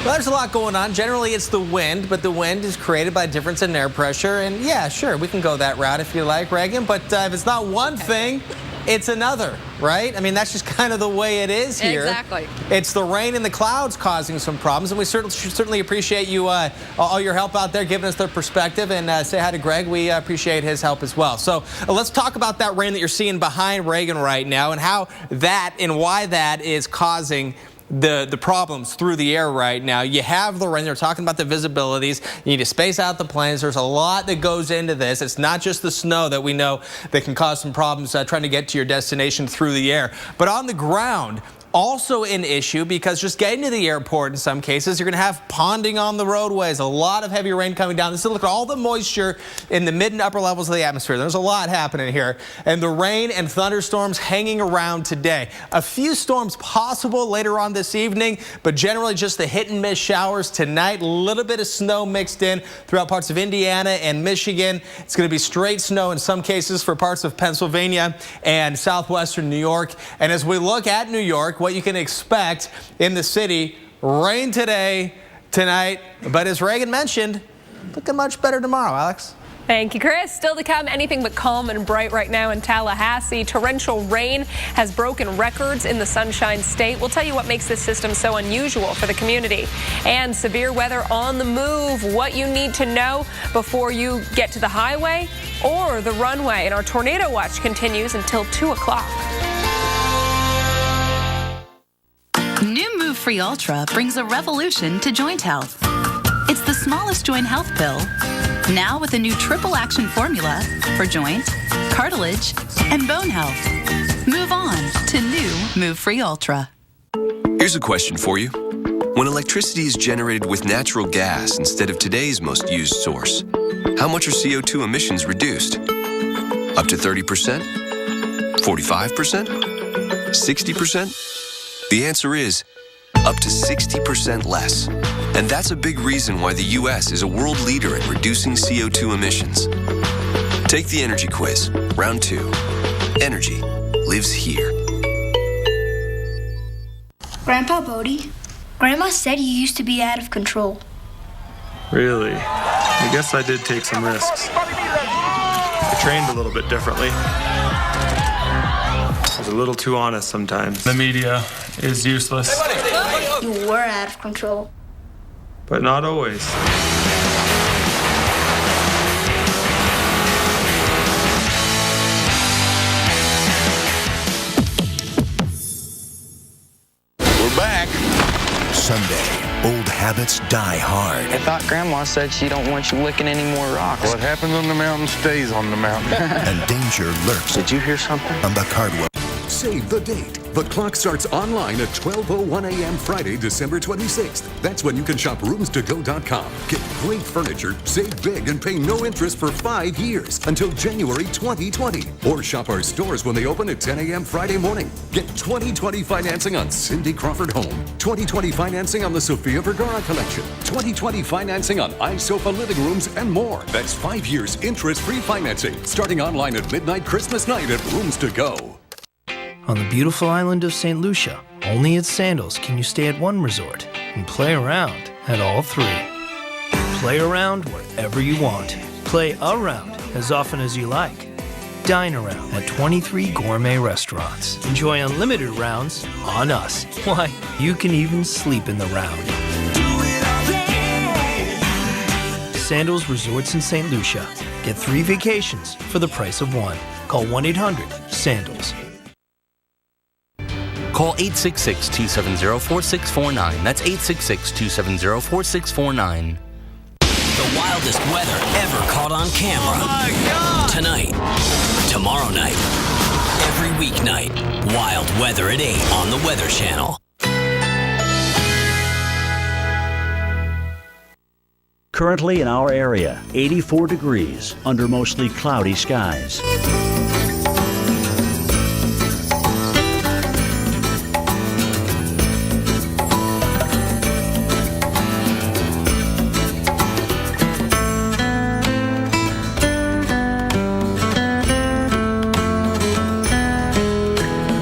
Well, there's a lot going on. Generally, it's the wind, but the wind is created by a difference in air pressure. And yeah, sure, we can go that route if you like, Reagan. But if it's not one thing, it's another, right? I mean, that's just kind of the way it is here. Exactly. It's the rain and the clouds causing some problems, and we certainly appreciate you, all your help out there, giving us their perspective, and say hi to Greg. We appreciate his help as well. So let's talk about that rain that you're seeing behind Reagan right now, and how that and why that is causing the problems through the air right now. You have the rain. They're talking about the visibilities. You need to space out the planes. There's a lot that goes into this. It's not just the snow that we know that can cause some problems trying to get to your destination through the air, but on the ground. Also an issue, because just getting to the airport in some cases, you're going to have ponding on the roadways, a lot of heavy rain coming down. Look at all the moisture in the mid and upper levels of the atmosphere. There's a lot happening here. And the rain and thunderstorms hanging around today. A few storms possible later on this evening, but generally just the hit and miss showers tonight. A little bit of snow mixed in throughout parts of Indiana and Michigan. It's going to be straight snow in some cases for parts of Pennsylvania and southwestern New York. And as we look at New York, what you can expect in the city, rain today, tonight, but as Reagan mentioned, looking much better tomorrow, Alex. Thank you, Chris. Still to come, anything but calm and bright right now in Tallahassee. Torrential rain has broken records in the Sunshine State. We'll tell you what makes this system so unusual for the community. And severe weather on the move. What you need to know before you get to the highway or the runway. And our tornado watch continues until 2 o'clock. New Move Free Ultra brings a revolution to joint health. It's the smallest joint health pill, now with a new triple action formula for joint, cartilage, and bone health. Move on to new Move Free Ultra. Here's a question for you. When electricity is generated with natural gas instead of today's most used source, how much are CO2 emissions reduced? Up to 30%? 45%? 60%? The answer is up to 60% less. And that's a big reason why the U.S. is a world leader in reducing CO2 emissions. Take the energy quiz, round 2. Energy lives here. Grandpa Bodie, Grandma said you used to be out of control. Really? I guess I did take some risks. I trained a little bit differently. I was a little too honest sometimes. The media is useless. You were out of control. But not always. We're back. Sunday, old habits die hard. I thought Grandma said she don't want you licking any more rocks. What happens on the mountain stays on the mountain. And danger lurks. Did you hear something? On the Cardwell. Save the date. The clock starts online at 12:01 a.m. Friday, December 26th. That's when you can shop roomstogo.com. Get great furniture, save big, and pay no interest for 5 years until January 2020. Or shop our stores when they open at 10 a.m. Friday morning. Get 2020 financing on Cindy Crawford Home. 2020 financing on the Sofia Vergara collection. 2020 financing on iSofa living rooms and more. That's 5 years interest-free financing. Starting online at midnight Christmas night at Rooms to Go. On the beautiful island of St. Lucia, only at Sandals can you stay at one resort and play around at all 3. Play around wherever you want. Play around as often as you like. Dine around at 23 gourmet restaurants. Enjoy unlimited rounds on us. Why, you can even sleep in the round. Sandals Resorts in St. Lucia. Get 3 vacations for the price of 1. Call 1-800-SANDALS. Call 866-270-4649. That's 866-270-4649. The wildest weather ever caught on camera. Oh my God! Tonight, tomorrow night, every weeknight. Wild weather at 8 on the Weather Channel. Currently in our area, 84 degrees under mostly cloudy skies.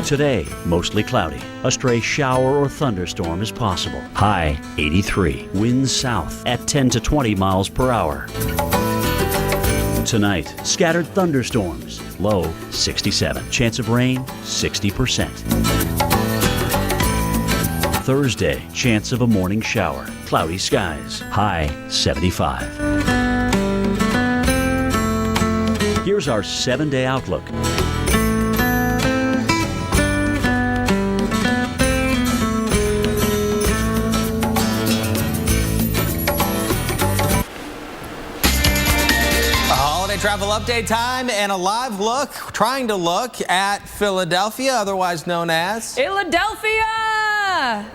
Today, mostly cloudy. A stray shower or thunderstorm is possible. High 83. Winds south at 10 to 20 miles per hour. Tonight, scattered thunderstorms. Low 67. Chance of rain 60%. Thursday, chance of a morning shower. Cloudy skies. High 75. Here's our 7-day outlook. Travel update time and a live look, trying to look at Philadelphia, otherwise known as Philadelphia!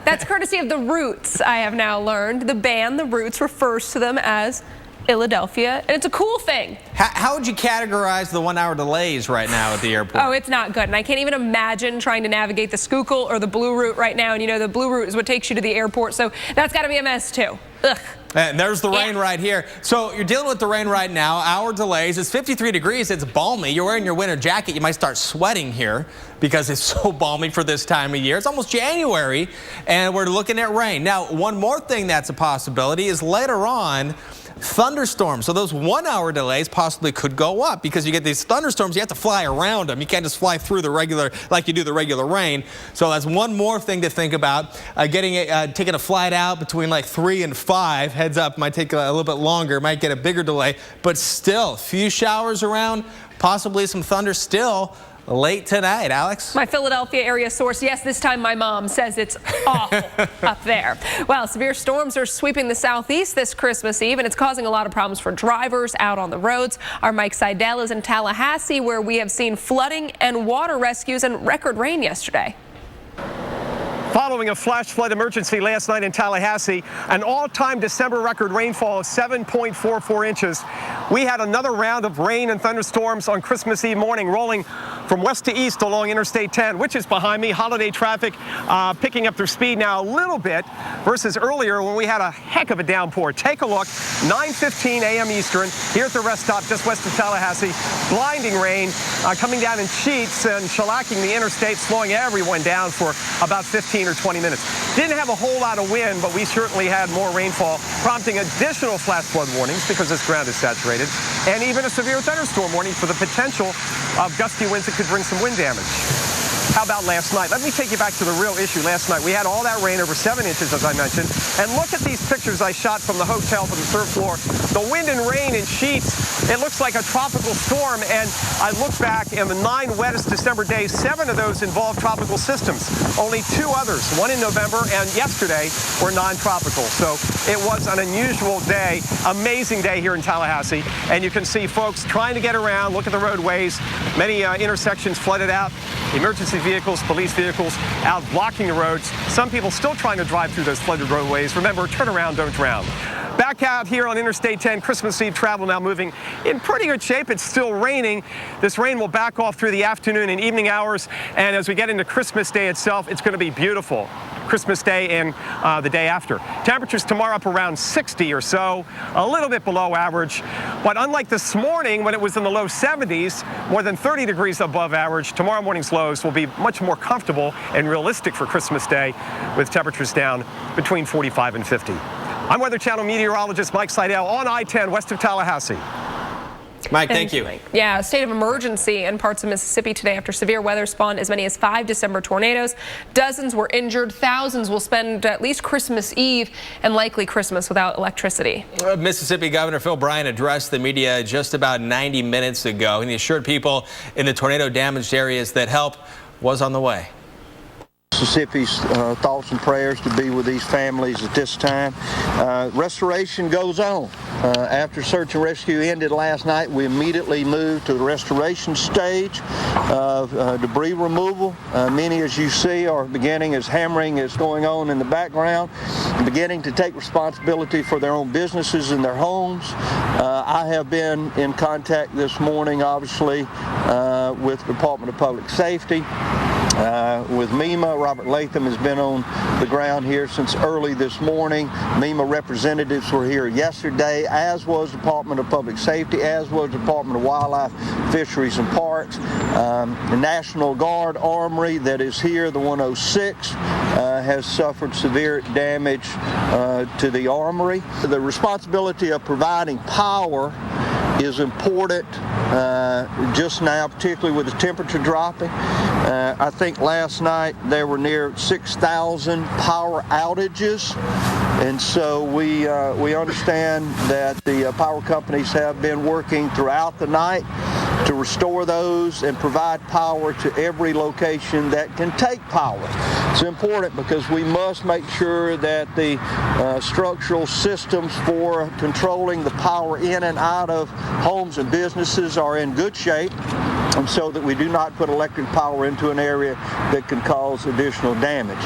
That's courtesy of The Roots, I have now learned. The band, The Roots, refers to them as Philadelphia, and it's a cool thing. How would you categorize the 1-hour delays right now at the airport? Oh, it's not good, and I can't even imagine trying to navigate the Schuylkill or the Blue Route right now, and you know the Blue Route is what takes you to the airport, so that's got to be a mess too. Ugh. And there's the rain right here. So you're dealing with the rain right now. Hour delays. It's 53 degrees. It's balmy. You're wearing your winter jacket. You might start sweating here because it's so balmy for this time of year. It's almost January, and we're looking at rain. Now, one more thing that's a possibility is later on, thunderstorms. So those 1-hour delays possibly could go up because you get these thunderstorms. You have to fly around them. You can't just fly through the regular like you do the regular rain. So that's one more thing to think about. Taking a flight out between like 3 and 5. Heads up, might take a little bit longer. Might get a bigger delay. But still, few showers around. Possibly some thunder still late tonight. Alex? My Philadelphia area source, yes, this time my mom says it's awful up there. Well, severe storms are sweeping the southeast this Christmas Eve, and it's causing a lot of problems for drivers out on the roads. Our Mike Seidel is in Tallahassee, where we have seen flooding and water rescues and record rain yesterday. Following a flash flood emergency last night in Tallahassee, an all-time December record rainfall of 7.44 inches. We had another round of rain and thunderstorms on Christmas Eve morning, rolling from west to east along Interstate 10, which is behind me. Holiday traffic picking up their speed now a little bit versus earlier when we had a heck of a downpour. Take a look, 9:15 a.m. Eastern, here at the rest stop just west of Tallahassee. Blinding rain coming down in sheets and shellacking the interstate, slowing everyone down for about 15 or 20 minutes. Didn't have a whole lot of wind, but we certainly had more rainfall, prompting additional flash flood warnings because this ground is saturated, and even a severe thunderstorm warning for the potential of gusty winds that could bring some wind damage. How about last night? Let me take you back to the real issue. Last night, we had all that rain, over 7 inches, as I mentioned. And look at these pictures I shot from the hotel from the third floor. The wind and rain in sheets. It looks like a tropical storm. And I look back, in the 9 wettest December days, 7 of those involved tropical systems. Only 2 others, one in November and yesterday, were non-tropical. So it was an unusual day, amazing day here in Tallahassee. And you can see folks trying to get around, look at the roadways. Many intersections flooded out. Emergency vehicles, police vehicles out blocking the roads. Some people still trying to drive through those flooded roadways. Remember, turn around, don't drown. Back out here on Interstate 10, Christmas Eve travel now moving in pretty good shape. It's still raining. This rain will back off through the afternoon and evening hours. And as we get into Christmas Day itself, it's going to be beautiful. Christmas Day and the day after. Temperatures tomorrow up around 60 or so, a little bit below average. But unlike this morning when it was in the low 70s, more than 30 degrees above average, tomorrow morning's lows will be much more comfortable and realistic for Christmas Day, with temperatures down between 45 and 50. I'm Weather Channel meteorologist Mike Seidel on I-10 west of Tallahassee. Mike, thank you. Yeah, state of emergency in parts of Mississippi today after severe weather spawned as many as 5 December tornadoes. Dozens were injured. Thousands will spend at least Christmas Eve and likely Christmas without electricity. Mississippi Governor Phil Bryant addressed the media just about 90 minutes ago, and he assured people in the tornado-damaged areas that help was on the way. Mississippi's thoughts and prayers to be with these families at this time. Restoration goes on. After search and rescue ended last night, we immediately moved to the restoration stage of debris removal. Many, as you see, are beginning as hammering is going on in the background, beginning to take responsibility for their own businesses and their homes. I have been in contact this morning, obviously, with the Department of Public Safety. With MEMA, Robert Latham has been on the ground here since early this morning. MEMA representatives were here yesterday, as was Department of Public Safety, as was Department of Wildlife, Fisheries and Parks. The National Guard Armory that is here, the 106, has suffered severe damage to the armory. The responsibility of providing power is important just now, particularly with the temperature dropping. I think last night there were near 6,000 power outages, and so we understand that the power companies have been working throughout the night to restore those and provide power to every location that can take power. It's important because we must make sure that the structural systems for controlling the power in and out of homes and businesses are in good shape, and so that we do not put electric power into an area that can cause additional damage.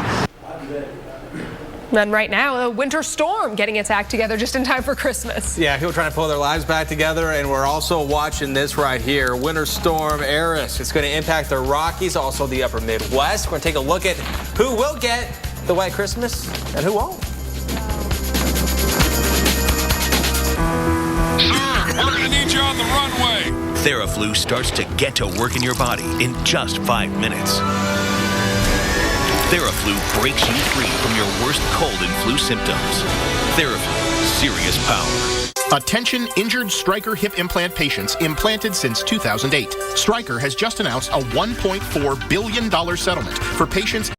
And right now, a winter storm getting its act together just in time for Christmas. Yeah, people trying to pull their lives back together, and we're also watching this right here. Winter Storm Eris. It's going to impact the Rockies, also the upper Midwest. We're going to take a look at who will get the white Christmas and who won't. Sir, we're going to need you on the runway. Theraflu starts to get to work in your body in just 5 minutes. Theraflu breaks you free from your worst cold and flu symptoms. Theraflu, serious power. Attention injured Stryker hip implant patients implanted since 2008. Stryker has just announced a $1.4 billion settlement for patients